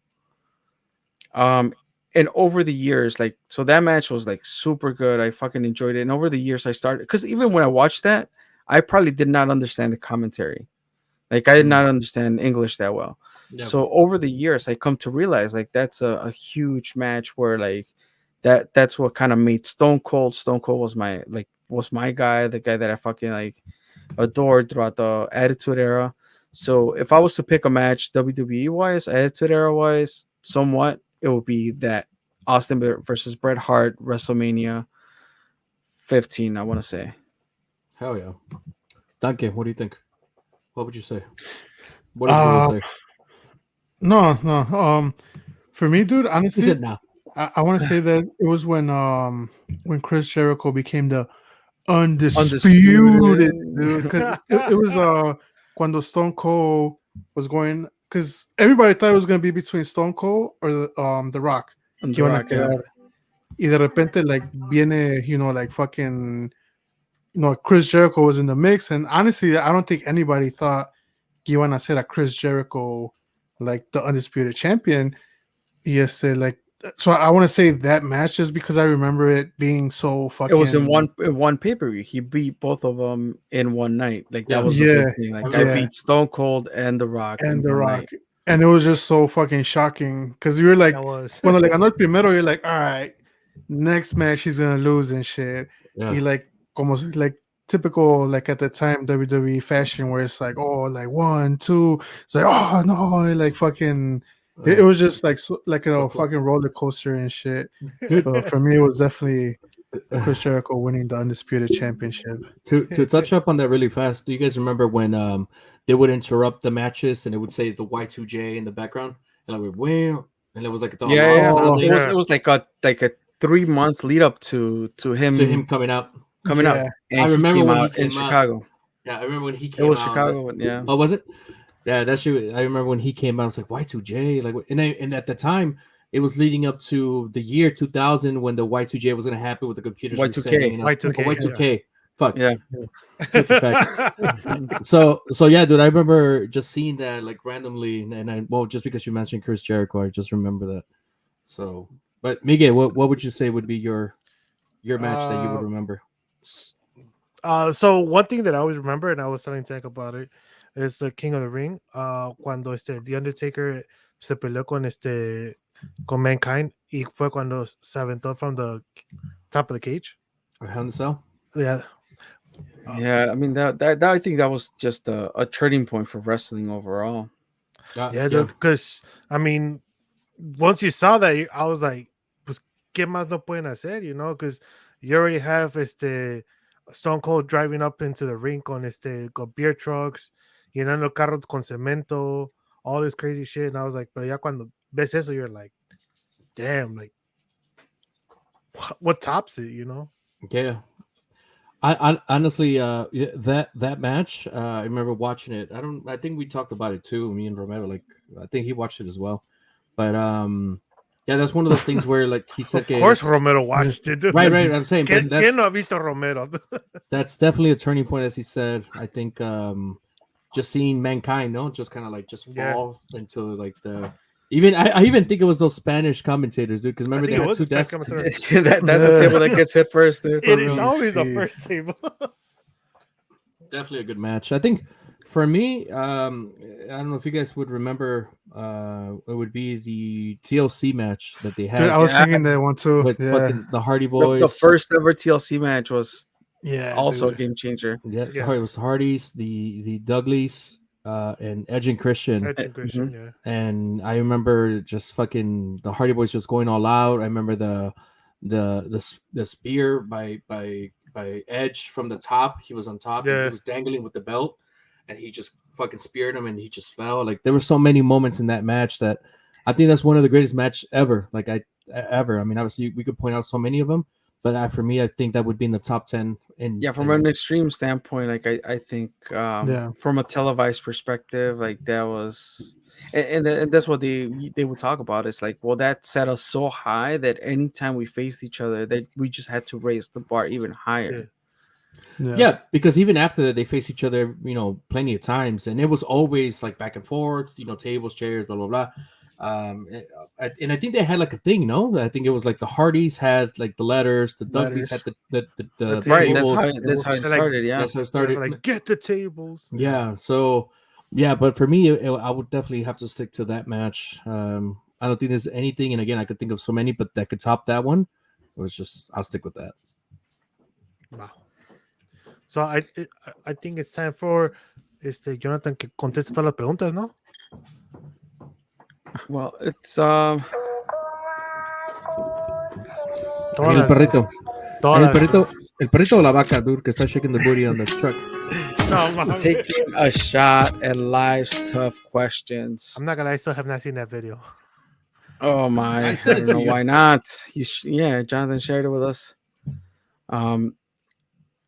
Speaker 1: And over the years, like, so that match was like super good. I fucking enjoyed it. And over the years, I started, because even when I watched that, I probably did not understand the commentary. Like, I did not understand English that well.
Speaker 3: yeah.
Speaker 1: So over the years, I come to realize like that's a huge match where like that's what kind of made Stone Cold. Stone Cold was my guy, the guy that I fucking like adored throughout the Attitude Era. So if I was to pick a match, WWE wise, Attitude Era wise, somewhat, it would be that Austin versus Bret Hart WrestleMania 15. I want to say.
Speaker 3: Hell yeah. Danke, what do you think? What would you say? What does
Speaker 2: Uh,
Speaker 3: Miguel say?
Speaker 2: no. For me, dude,
Speaker 3: He
Speaker 2: honestly,
Speaker 3: said nah.
Speaker 2: I want to say that it was when Chris Jericho became the undisputed, dude. Because it was cuando Stone Cold was going, because everybody thought it was gonna be between Stone Cold or the Rock.
Speaker 1: And
Speaker 2: Que
Speaker 1: The
Speaker 2: iban a
Speaker 1: Rock, yeah.
Speaker 2: quedar. Y de repente, like, viene, like fucking, Chris Jericho was in the mix, and honestly, I don't think anybody thought que iban a hacer a Chris Jericho like the undisputed champion. Yes, like, so I want to say that match just because I remember it being so fucking.
Speaker 1: It was in one pay-per-view. He beat both of them in one night. Like, that
Speaker 3: Yeah.
Speaker 1: was the
Speaker 2: Yeah,
Speaker 1: big thing. Like, I
Speaker 2: yeah.
Speaker 1: beat Stone Cold and The Rock
Speaker 2: And
Speaker 1: in
Speaker 2: The
Speaker 1: one
Speaker 2: Rock.
Speaker 1: night.
Speaker 2: And it was just so fucking shocking because you're like,
Speaker 4: That was.
Speaker 2: cuando le ganó el primero, you're like, all right, next match he's gonna lose and shit.
Speaker 3: Yeah.
Speaker 2: He like almost like typical, like at the time WWE fashion where it's like, oh, like 1, 2, it's like, oh no, like fucking. It was just like like a
Speaker 3: So cool.
Speaker 2: fucking roller coaster and shit. So for me, it was definitely Chris Jericho winning the undisputed championship.
Speaker 3: To touch up on that really fast, do you guys remember when they would interrupt the matches and it would say the Y2J in the background, and like, wow, and it was like the
Speaker 1: Yeah,
Speaker 3: alarm
Speaker 1: yeah.
Speaker 2: Oh,
Speaker 3: sounding?
Speaker 1: It was like a 3 month lead up to him
Speaker 3: coming out.
Speaker 1: coming
Speaker 2: Yeah.
Speaker 1: out, and
Speaker 3: I
Speaker 1: he
Speaker 3: remember
Speaker 1: came
Speaker 3: when he
Speaker 1: out in
Speaker 3: came out.
Speaker 1: Chicago.
Speaker 3: Yeah, I remember when he
Speaker 1: It
Speaker 3: came
Speaker 1: was
Speaker 3: out.
Speaker 1: Chicago, yeah.
Speaker 3: Oh, was it? Yeah, that's true. I remember when he came out. I was like, Y2J, like, and at the time, it was leading up to the year 2000 when the Y2J was going to happen with the computers
Speaker 1: Y2K.
Speaker 3: resetting. You know?
Speaker 4: Y2K,
Speaker 3: Oh, Y2K. Fuck.
Speaker 1: Yeah.
Speaker 3: Quick effects. So yeah, dude, I remember just seeing that like randomly, and just because you mentioned Chris Jericho, I just remember that. So, but Miguel, what would you say would be your match that you would remember?
Speaker 4: So one thing that I always remember, and I was telling Tank about it, is the King of the Ring. Cuando The Undertaker se peleó con Mankind, y fue cuando se aventó from the top of the cage.
Speaker 3: Or Hell in a Cell?
Speaker 4: Yeah.
Speaker 1: Yeah, I mean that I think that was just a turning point for wrestling overall.
Speaker 4: Yeah, dude. Because I mean, once you saw that, I was like, pues, ¿qué más no pueden hacer? You know, because you already have Stone Cold driving up into the ring con con beer trucks, llenando carros con cemento, all this crazy shit. And I was like, pero ya cuando ves eso, you're like, damn, like, what tops it? You know?
Speaker 3: Yeah. I honestly, that match, I remember watching it. I think we talked about it too. Me and Romero, like, I think he watched it as well. But yeah, that's one of those things where, like he said,
Speaker 4: Of course, Romero watched it. Dude.
Speaker 3: right. I'm saying, but
Speaker 4: ¿Quién no ha visto Romero?
Speaker 3: that's definitely a turning point, as he said. I think just seeing Mankind, no, just kind of like just fall into like the. Even I even think it was those Spanish commentators, dude. Because remember they had two desks.
Speaker 1: That's the table that gets hit first, dude.
Speaker 4: It's always the first table.
Speaker 3: Definitely a good match. I think for me, I don't know if you guys would remember. It would be the TLC match that they had.
Speaker 2: Dude, I was thinking that one too.
Speaker 3: With fucking the Hardy Boys.
Speaker 1: The first ever TLC match was also
Speaker 2: dude.
Speaker 1: a game changer.
Speaker 3: Yeah, it was the Hardys, the Dudleys, and Edge and Christian.
Speaker 4: Yeah.
Speaker 3: And I remember just fucking the Hardy Boys just going all out. I remember the spear by Edge from the top. He was on top. And he was dangling with the belt, and he just fucking speared him, and he just fell. Like there were so many moments in that match that I think that's one of the greatest match ever. Like ever. I mean, obviously we could point out so many of them, but for me, I think that would be in the top 10.
Speaker 1: From an extreme standpoint, like I think from a televised perspective, like that was, and that's what they would talk about. It's like, well, that set us so high that anytime we faced each other, that we just had to raise the bar even higher.
Speaker 3: Yeah, because even after that, they faced each other, plenty of times, and it was always like back and forth, tables, chairs, blah blah blah. And I think they had like a thing, I think it was like the Hardys had like the letters, the Dudleys had the
Speaker 1: right.
Speaker 3: tables.
Speaker 1: That's how it started. Yeah,
Speaker 3: that's how it started.
Speaker 4: Like get the tables.
Speaker 3: Yeah. So but for me, I would definitely have to stick to that match. I don't think there's anything, and again, I could think of so many, but that could top that one. I'll stick with that.
Speaker 4: Wow. So I think it's time for Jonathan que conteste todas las preguntas, ¿no?
Speaker 1: Well, it's
Speaker 3: El perrito o la vaca, dude, que está shaking the booty on the truck.
Speaker 4: No,
Speaker 1: taking a shot at life's tough questions.
Speaker 4: I'm not gonna lie, I still have not seen that video.
Speaker 1: Oh my! I don't know why not. Jonathan shared it with us.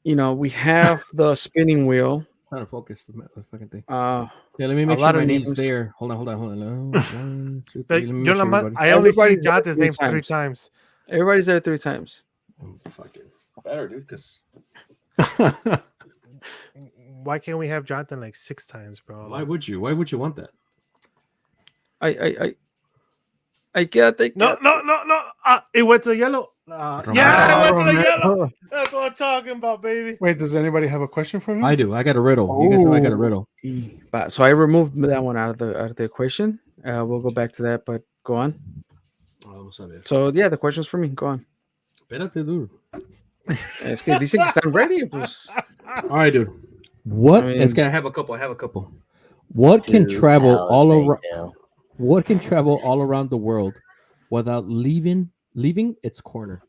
Speaker 1: We have the spinning wheel.
Speaker 3: Trying to focus the fucking thing.
Speaker 1: Let
Speaker 3: me make sure my name's there. Hold on. 1, 2, 3.
Speaker 4: I only see Jonathan's name 3 times.
Speaker 1: Everybody's there 3 times.
Speaker 3: Fucking better, dude. Because
Speaker 4: why can't we have Jonathan like 6 times, bro?
Speaker 3: Why would you? Why would you want that?
Speaker 1: I get it.
Speaker 4: No. It went to the yellow. It went to the yellow. That's what I'm talking about, baby.
Speaker 2: Wait, does anybody have a question for me?
Speaker 3: I do. I got a riddle. You guys know I got a riddle.
Speaker 1: So I removed that one out of the equation. We'll go back to that, but go on. So the question's for me. Go on.
Speaker 3: Espérate, dude.
Speaker 1: Es que dicen que están ready. Pues.
Speaker 3: All right, dude. What? It's gonna have a couple. What can travel all around? What can travel all around the world without leaving its corner?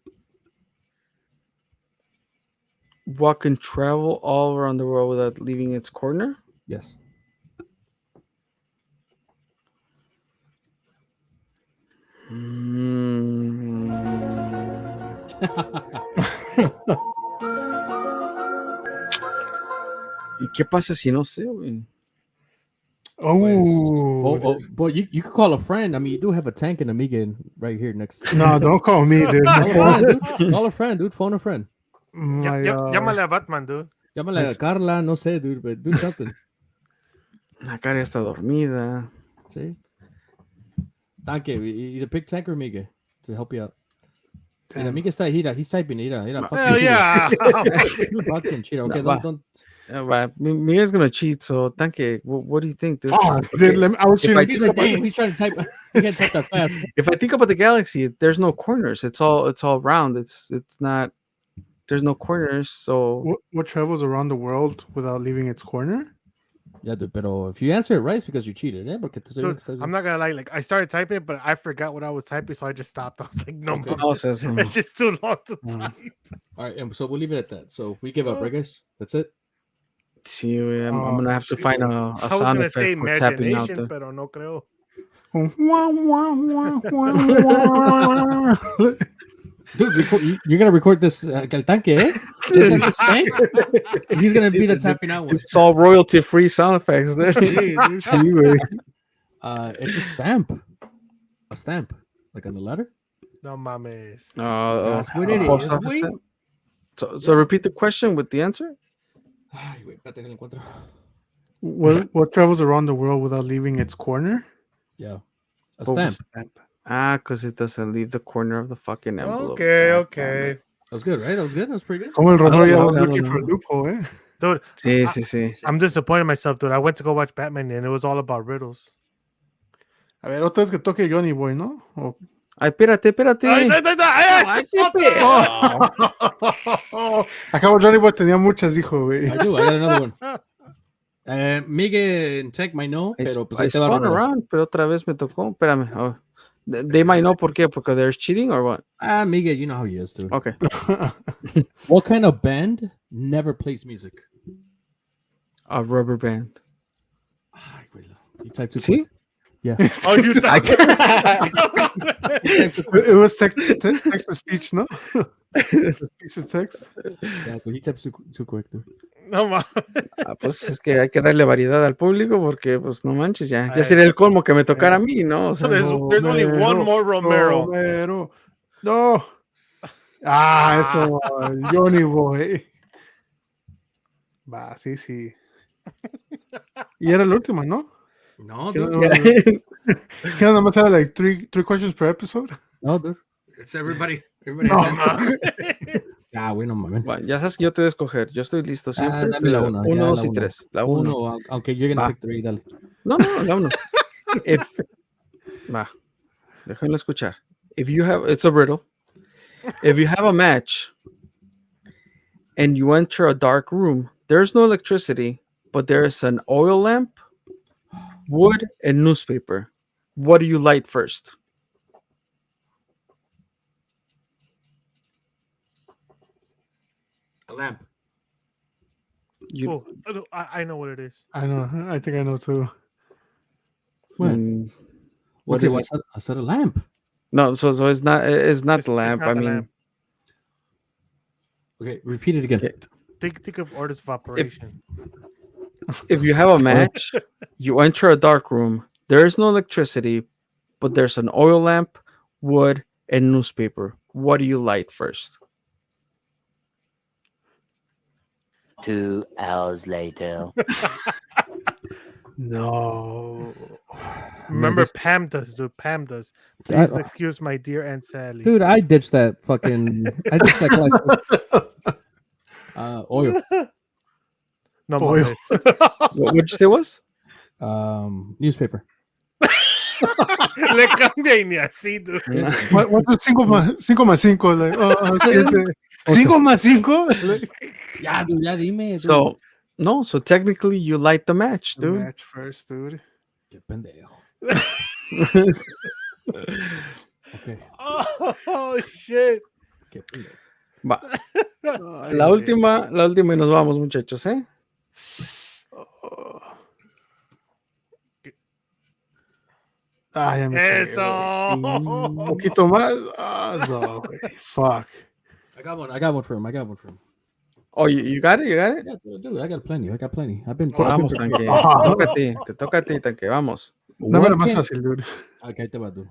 Speaker 1: What can travel all around the world without leaving its corner?
Speaker 3: Yes.
Speaker 1: ¿Y qué pasa si no sé, güey?
Speaker 2: Oh,
Speaker 3: Boy, you could call a friend. I mean, you do have a tank and a Miguel right here next.
Speaker 2: no, don't call me, dude. My
Speaker 3: Call a
Speaker 2: phone,
Speaker 3: friend, dude. Call a friend, dude. Phone a friend.
Speaker 2: my,
Speaker 4: Llámale a Batman, dude.
Speaker 3: Llámale a Carla, no sé, dude, but do something.
Speaker 1: La cara está dormida.
Speaker 3: See? Tanque, either pick tank or Miguel to help you out. Mira,
Speaker 2: damn.
Speaker 3: Miguel está, he's typing, mira, fucking
Speaker 4: Hell
Speaker 3: cheater.
Speaker 4: yeah.
Speaker 3: Fucking cheater. Okay,
Speaker 1: Va.
Speaker 3: don't.
Speaker 1: Miguel's gonna cheat, so Tanque, what do you think, dude?
Speaker 2: Fuck,
Speaker 1: Okay.
Speaker 2: dude, I was
Speaker 1: If I
Speaker 2: cheating.
Speaker 3: He's like, damn, he's trying to type. He can't type that fast.
Speaker 1: If I think about the galaxy, there's no corners. It's all round. It's not. There's no corners. So
Speaker 2: What travels around the world without leaving its corner?
Speaker 3: Yeah, dude, pero if you answer it right, it's because you cheated, eh? Porque te estoy
Speaker 4: Dude,
Speaker 3: diciendo que estás-
Speaker 4: I'm not gonna lie. Like, I started typing it, but I forgot what I was typing, so I just stopped. I was like, no,
Speaker 3: Okay.
Speaker 4: mames.
Speaker 1: no, says him.
Speaker 4: It's just too long to
Speaker 2: Mm.
Speaker 4: type.
Speaker 3: All right, and so we'll leave it at that. So we give up, right, guys? That's it.
Speaker 1: See, I'm gonna have to
Speaker 2: shit.
Speaker 1: find a
Speaker 4: I was
Speaker 1: sound
Speaker 4: gonna say
Speaker 1: effect for tapping out.
Speaker 4: imagination, pero no creo.
Speaker 3: Dude, you're gonna record this el tanque, eh? Just like the spank. He's gonna be the tapping out one.
Speaker 1: It's all royalty-free sound effects. There.
Speaker 2: Sí, güey.
Speaker 3: It's a stamp. A stamp. Like on the letter?
Speaker 4: No mames.
Speaker 3: That's what it
Speaker 1: post
Speaker 3: is,
Speaker 1: office
Speaker 3: güey.
Speaker 1: stamp. So repeat the question with the answer.
Speaker 3: Ay, güey, espérate que lo encuentro.
Speaker 2: What travels around the world without leaving its corner?
Speaker 3: Yeah. A
Speaker 1: What was
Speaker 3: stamp.
Speaker 1: Because it doesn't leave the corner of the fucking envelope.
Speaker 4: Okay,
Speaker 1: God
Speaker 4: okay.
Speaker 3: That was good, right? That was good. That was pretty good.
Speaker 2: Como el Romero ya
Speaker 1: no,
Speaker 2: was
Speaker 1: no,
Speaker 2: looking
Speaker 1: no,
Speaker 2: for a
Speaker 1: no.
Speaker 2: loophole, eh?
Speaker 4: Dude,
Speaker 1: damn. Sí.
Speaker 4: I'm disappointed in myself, dude. I went to go watch Batman, and it was all about riddles.
Speaker 2: A ver, otra vez que toque Johnny Boy, ¿no? O-
Speaker 1: Ay, espérate.
Speaker 4: Ay,
Speaker 2: Acabo Johnny Boy tenía muchas, dijo, güey.
Speaker 3: I do. I got another one. Miguel and Tech might know,
Speaker 1: I,
Speaker 3: pero pues
Speaker 1: I
Speaker 3: ahí te va
Speaker 1: spun
Speaker 3: Romero.
Speaker 1: around, pero otra vez me tocó. Espérame. Oh. They might know por qué, porque they're cheating or what?
Speaker 3: Miguel, you know how he is, dude.
Speaker 1: Okay.
Speaker 3: What kind of band never plays music?
Speaker 1: A rubber band.
Speaker 3: Ay, güey, you typed too
Speaker 1: See?
Speaker 3: quick. Yeah.
Speaker 4: Oh, you thought.
Speaker 2: It was text to speech, ¿no? Speech to text.
Speaker 3: Yeah, but he types too quick, dude.
Speaker 4: No mames.
Speaker 1: Pues es que hay que darle variedad al público porque, pues, no manches, ya
Speaker 4: Ay.
Speaker 1: sería el colmo que me tocara a mí, ¿no? O
Speaker 4: So
Speaker 1: sea,
Speaker 4: there's only one more Romero.
Speaker 2: Romero. No. Eso, Johnny Boy. Va, sí. Y era la última, ¿no?
Speaker 3: No,
Speaker 2: Que
Speaker 3: dude.
Speaker 2: no- que nada más era like three questions per episode.
Speaker 3: No, dude. It's everybody. Everybody
Speaker 2: No,
Speaker 3: has that.
Speaker 4: mames.
Speaker 3: Ya, güey, no mames.
Speaker 1: bueno, ya sabes que yo te voy a escoger. Yo estoy listo siempre.
Speaker 3: dame la una, ya,
Speaker 1: 1, 2
Speaker 3: la
Speaker 1: y
Speaker 3: uno.
Speaker 1: 3. La 1.
Speaker 3: Uno, aunque you're gonna
Speaker 1: Va.
Speaker 3: pick three, dale.
Speaker 1: No, la 1. Va. Déjenlo escuchar. It's a riddle. If you have a match and you enter a dark room, there's no electricity, but there is an oil lamp, wood, and newspaper. What do you light first?
Speaker 3: A lamp.
Speaker 1: You,
Speaker 4: Oh, I know what it is.
Speaker 2: I know. I think I know too.
Speaker 3: What?
Speaker 1: what
Speaker 3: Okay,
Speaker 1: is
Speaker 3: well,
Speaker 1: it?
Speaker 3: I said a lamp.
Speaker 1: No, so it's not the lamp.
Speaker 4: not
Speaker 1: I
Speaker 4: the
Speaker 1: mean,
Speaker 4: lamp.
Speaker 3: Okay, repeat it again.
Speaker 1: okay.
Speaker 4: Think of orders of operation.
Speaker 1: If you have a match, you enter a dark room. There is no electricity, but there's an oil lamp, wood, and newspaper. What do you light first?
Speaker 6: 2 hours later.
Speaker 2: No.
Speaker 4: Remember,
Speaker 3: this-
Speaker 4: Pam does, dude. Pam does.
Speaker 3: I-
Speaker 4: Please excuse my dear Aunt Sally.
Speaker 3: Dude, I ditched that fucking. I ditched that class. Oil.
Speaker 4: No
Speaker 2: Oil.
Speaker 4: mames.
Speaker 1: What would you say was?
Speaker 3: Newspaper.
Speaker 4: Le cambia y ni así, dude.
Speaker 2: What's 5 más 5? Like, 7. 5 más 5? Like,
Speaker 3: Ya, dude, ya dime. Dude.
Speaker 1: So no, so technically you light the match, dude.
Speaker 2: match first, dude.
Speaker 3: Qué pendejo. Okay.
Speaker 4: Oh, shit.
Speaker 3: Qué pendejo.
Speaker 1: Va. La última y nos vamos, muchachos, ¿eh?
Speaker 2: Ya me cagué,
Speaker 4: Eso.
Speaker 2: güey. Un poquito más. No, güey. Fuck.
Speaker 3: I got one for him.
Speaker 1: Oh, you got it? You got it?
Speaker 3: Yeah, dude, I got plenty. I've been
Speaker 1: Vamos,
Speaker 3: prepared.
Speaker 1: Tanque. Te toca a ti. Te toca a ti, Tanque. Vamos.
Speaker 2: Dame
Speaker 3: What
Speaker 2: la más
Speaker 3: can-
Speaker 2: fácil, dude.
Speaker 3: Okay, te va, dude.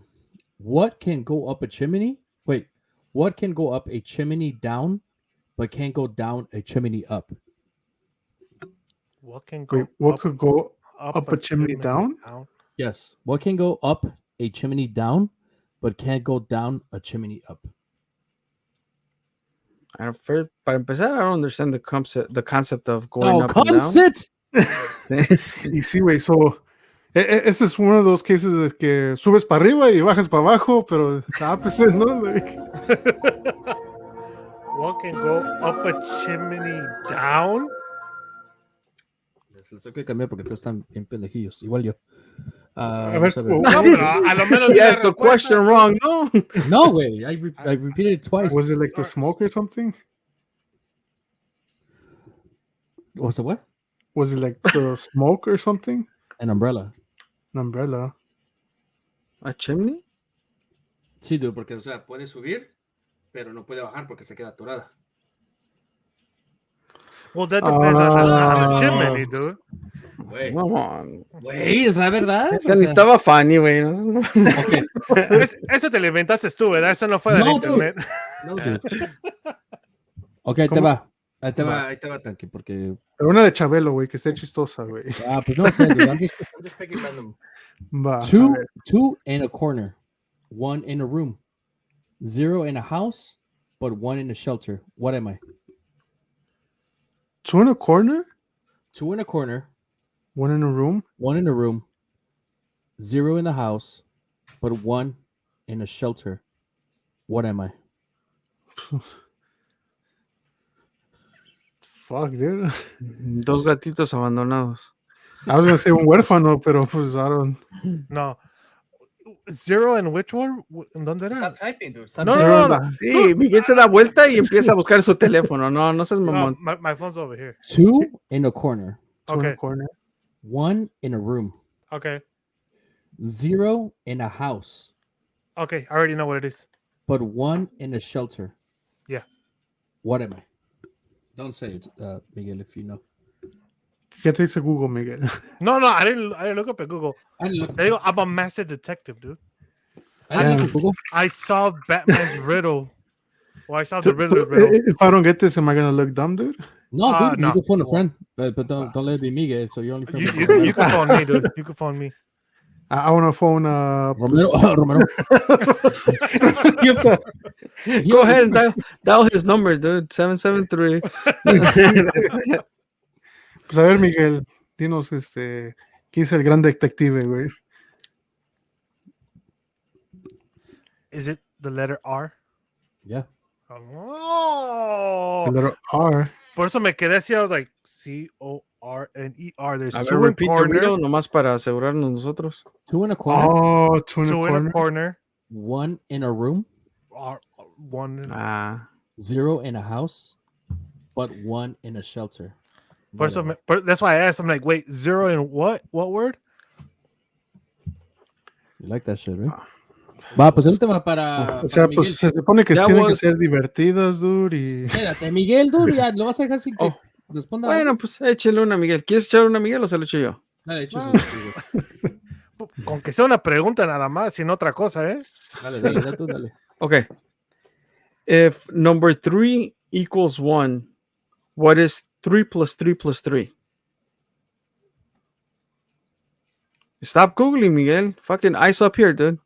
Speaker 3: What can go up a chimney? Wait, what can go up a chimney down, but can't go down a chimney up?
Speaker 4: What can go
Speaker 2: Wait, what
Speaker 4: up,
Speaker 2: could go up a chimney down?
Speaker 3: Yes. What can go up a chimney down, but can't go down a chimney up?
Speaker 1: Para empezar, I don't understand the concept of going
Speaker 3: Oh,
Speaker 1: up and down.
Speaker 3: concept!
Speaker 2: Y sí, güey, so... Este es uno de los cases de que subes para arriba y bajas para abajo, pero opposite, ¿no? Like,
Speaker 4: What can go up a chimney down?
Speaker 3: Les tengo que cambiar porque todos están bien pendejillos. Igual yo.
Speaker 2: a ver,
Speaker 3: Vamos a ver.
Speaker 4: No, pero a lo menos
Speaker 1: You asked the question wrong, no?
Speaker 3: No, güey. I repeated it twice.
Speaker 2: was it like the smoke or something?
Speaker 3: Was it what?
Speaker 2: Was it like the smoke or something?
Speaker 3: An umbrella.
Speaker 2: An umbrella.
Speaker 1: A chimney?
Speaker 3: Sí, dude, porque, o sea, puede subir, pero no puede bajar porque se queda atorada.
Speaker 4: Well, that depends on the
Speaker 2: Ah.
Speaker 4: chimney, dude.
Speaker 3: Güey,
Speaker 1: Come on.
Speaker 3: güey, ¿es la verdad?
Speaker 1: Esa ni estaba funny, güey. No,
Speaker 3: Okay.
Speaker 4: Ese te lo inventaste tú, ¿verdad? Ese no fue del
Speaker 3: No,
Speaker 4: internet.
Speaker 3: No, dude. Ok, ahí te
Speaker 2: ¿Cómo?
Speaker 3: va. Ahí te va, Tanque, porque...
Speaker 2: Pero una de Chabelo, güey, que esté chistosa, güey.
Speaker 3: Ah, pues no sé, dude. I'm just picking random.
Speaker 2: Va. a
Speaker 3: Two
Speaker 2: ver.
Speaker 3: in a corner, one in a room, 0 in a house, but 1 in a shelter. What am I?
Speaker 2: Two in a corner,
Speaker 3: 2 in a corner,
Speaker 2: one in a room.
Speaker 3: 1 in a room, 0 in the house, but 1 in a shelter. What am I?
Speaker 2: Fuck, dude.
Speaker 1: Dos gatitos abandonados.
Speaker 2: I was gonna say un huérfano, pero pues I don't.
Speaker 4: No. Zero en which one? ¿En dónde era?
Speaker 5: Stop typing, dude. Stop
Speaker 4: No,
Speaker 5: typing.
Speaker 4: no, no, no.
Speaker 1: Sí, Miguel se da vuelta y empieza a buscar su teléfono. No seas
Speaker 4: No,
Speaker 1: mamón.
Speaker 4: my phone's over here.
Speaker 3: 2 in a corner,
Speaker 2: Two in
Speaker 4: Okay.
Speaker 2: a corner.
Speaker 3: 1 in a room,
Speaker 4: Okay.
Speaker 3: 0 in a house,
Speaker 4: Okay. I already know what it is.
Speaker 3: but 1 in a shelter.
Speaker 4: Yeah.
Speaker 3: What am I? Don't say it, Miguel, if you know.
Speaker 2: ¿Qué te dice Google, Miguel?
Speaker 4: No, I didn't look up at Google.
Speaker 3: I didn't look,
Speaker 4: Te digo, I'm a master detective, dude.
Speaker 3: I didn't look at Google.
Speaker 4: I solved Batman's riddle. Well, I solved the Riddler's riddle.
Speaker 2: If I don't get this, am I gonna look dumb, dude?
Speaker 3: No, dude,
Speaker 4: no.
Speaker 3: you can phone a friend, but don't let it be Miguel. So you're only friend.
Speaker 4: You,
Speaker 3: with
Speaker 4: you,
Speaker 3: Romero.
Speaker 4: you can phone me, dude. You can phone me.
Speaker 2: I want to phone.
Speaker 3: Romero.
Speaker 2: Yes, sir.
Speaker 1: Go ahead and dial his number, dude. 773.
Speaker 2: Pues a ver, Miguel, dinos ¿quién es el gran detective, güey?
Speaker 4: Is it the letter R?
Speaker 3: Yeah.
Speaker 4: Oh.
Speaker 2: The letter R.
Speaker 4: Por eso me quedé así. I was like, C-O-R-N-E-R. There's
Speaker 1: A ver,
Speaker 4: two in
Speaker 1: repeat the
Speaker 4: corner.
Speaker 1: riddle nomás para asegurarnos nosotros.
Speaker 3: 2 in a corner,
Speaker 2: Oh, two in a
Speaker 4: Two in
Speaker 2: corner.
Speaker 4: a corner.
Speaker 3: 1 in a room,
Speaker 4: One in a...
Speaker 1: Ah,
Speaker 3: 0 in a house, but 1 in a shelter.
Speaker 4: Por eso that's why I asked. I'm like, wait, zero in what? What word?
Speaker 3: You like that shit, right? Va, pues el tema para,
Speaker 2: O sea,
Speaker 3: para
Speaker 2: pues se supone que
Speaker 1: That
Speaker 2: tienen que
Speaker 1: was-
Speaker 2: ser divertidas, dude, y...
Speaker 3: Espérate, Miguel, dude, ya lo vas a dejar sin que
Speaker 1: Oh.
Speaker 3: responda.
Speaker 1: bueno, pues échale una, Miguel. ¿Quieres echar una, Miguel, o se lo echo yo?
Speaker 3: Dale, échase, Miguel.
Speaker 4: Con que sea una pregunta nada más, sin otra cosa, ¿eh?
Speaker 3: Dale, tú, dale.
Speaker 1: Okay. If number 3 equals 1, what is 3 plus 3 plus 3? Stop Googling, Miguel. Fucking eyes up here, dude.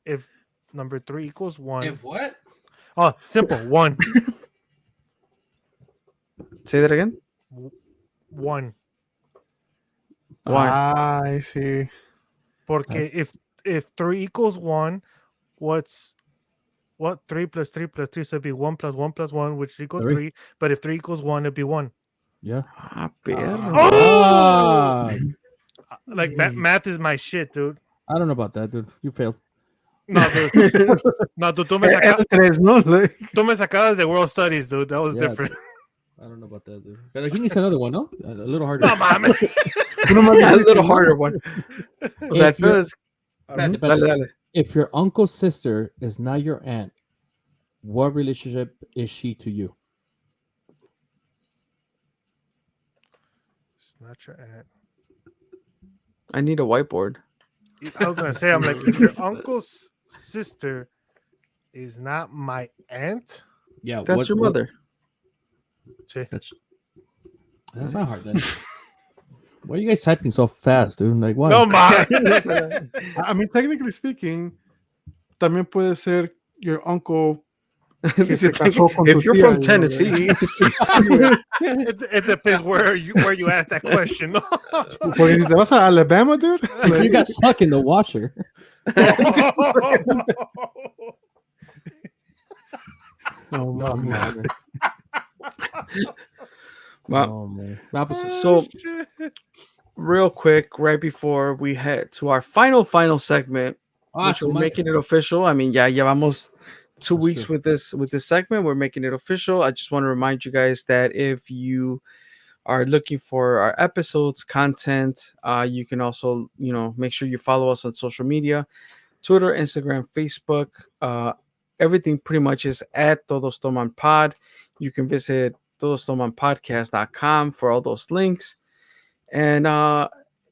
Speaker 4: If number 3 equals 1.
Speaker 3: If what?
Speaker 4: Oh, simple. 1.
Speaker 1: Say that again.
Speaker 4: 1.
Speaker 1: Why?
Speaker 2: Ay, sí.
Speaker 4: Porque if 3 equals 1, what 3 plus 3 plus 3, so it'd be 1 plus 1 plus 1, which equals
Speaker 3: 3.
Speaker 4: 3. But if 3 equals 1, it'd be 1.
Speaker 3: Yeah.
Speaker 1: Ah, perro.
Speaker 3: Ah,
Speaker 4: Like math is my shit, dude.
Speaker 3: I don't know about that, dude. You failed.
Speaker 4: No, dude. No, dude,
Speaker 2: Eran tres, ¿no? Like,
Speaker 4: tú me sacabas de World Studies, dude. That was
Speaker 3: Yeah,
Speaker 4: different.
Speaker 3: I don't know about that, dude. But he needs another one, no? A little harder.
Speaker 4: No mames.
Speaker 2: tú nomás
Speaker 1: A
Speaker 2: dijiste,
Speaker 1: little
Speaker 2: ¿no?
Speaker 1: harder one. O sea,
Speaker 3: If you're-
Speaker 1: entonces,
Speaker 3: Espérate,
Speaker 1: dale,
Speaker 3: espérate.
Speaker 1: dale.
Speaker 3: If your uncle's sister is not your aunt, What relationship is she to you?
Speaker 4: It's not your aunt.
Speaker 1: I need a whiteboard.
Speaker 4: I was gonna say, I'm like, if your uncle's sister is not my aunt,
Speaker 3: Yeah,
Speaker 1: That's your mother.
Speaker 3: That's not hard then. Why are you guys typing so fast, dude? Like, what?
Speaker 4: no man.
Speaker 2: I mean, technically speaking, también puede ser your uncle que se casó con tu
Speaker 1: If you're
Speaker 2: tía,
Speaker 1: from
Speaker 2: you know,
Speaker 1: Tennessee,
Speaker 4: It depends where you ask that question. No?
Speaker 2: Porque si te vas a Alabama, dude.
Speaker 3: If you got stuck in the washer.
Speaker 2: Oh,
Speaker 3: No,
Speaker 2: man.
Speaker 1: Wow.
Speaker 3: Oh, man. Opposite.
Speaker 1: So real quick, right before we head to our final segment, which we're making it official. I mean, ya llevamos 2
Speaker 3: That's
Speaker 1: weeks
Speaker 3: true.
Speaker 1: with this segment. We're making it official. I just want to remind you guys that if you are looking for our episodes, content, you can also, make sure you follow us on social media, Twitter, Instagram, Facebook. Everything pretty much is at Todos Toman Pod. You can visit todostomanpodcast.com for all those links. And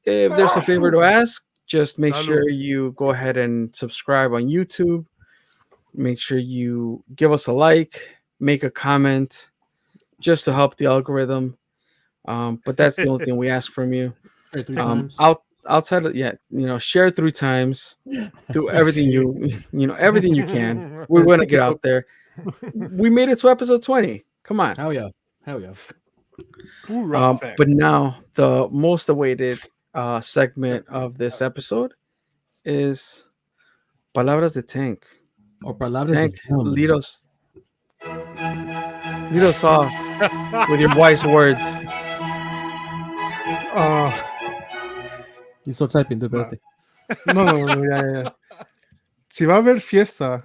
Speaker 1: if there's a favor to ask, just make sure you go ahead and subscribe on YouTube. Make sure you give us a like, make a comment, just to help the algorithm. But that's the only thing we ask from you.
Speaker 3: Three times.
Speaker 1: Outside of share 3 times, do everything everything you can. We want to get out there. We made it to episode 20. Come on.
Speaker 3: Hell yeah.
Speaker 1: But now the most awaited segment of this episode is Palabras de Tank.
Speaker 3: Or palabras
Speaker 1: Tank,
Speaker 3: de Tom.
Speaker 1: lead us off with your wise words.
Speaker 3: You still typing, dude. Espérate.
Speaker 2: No, ya. Si va a haber fiesta,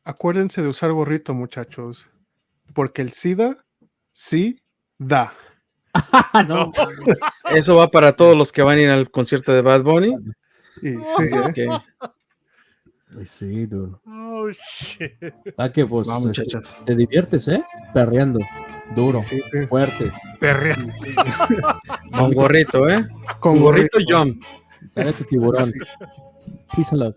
Speaker 2: acuérdense de usar gorrito, muchachos. Porque el SIDA sí da.
Speaker 3: No.
Speaker 1: Eso va para todos los que van a ir al concierto de Bad Bunny.
Speaker 2: Y sí,
Speaker 1: Es que,
Speaker 3: Sí, dude.
Speaker 4: Oh shit.
Speaker 3: Ah, que pues
Speaker 1: va, muchachos.
Speaker 3: te diviertes, perreando. Duro,
Speaker 2: sí.
Speaker 3: fuerte.
Speaker 4: Perrea.
Speaker 1: Con gorrito,
Speaker 2: Con
Speaker 1: gorrito jump.
Speaker 3: Dale tu tiburón. Peace and love.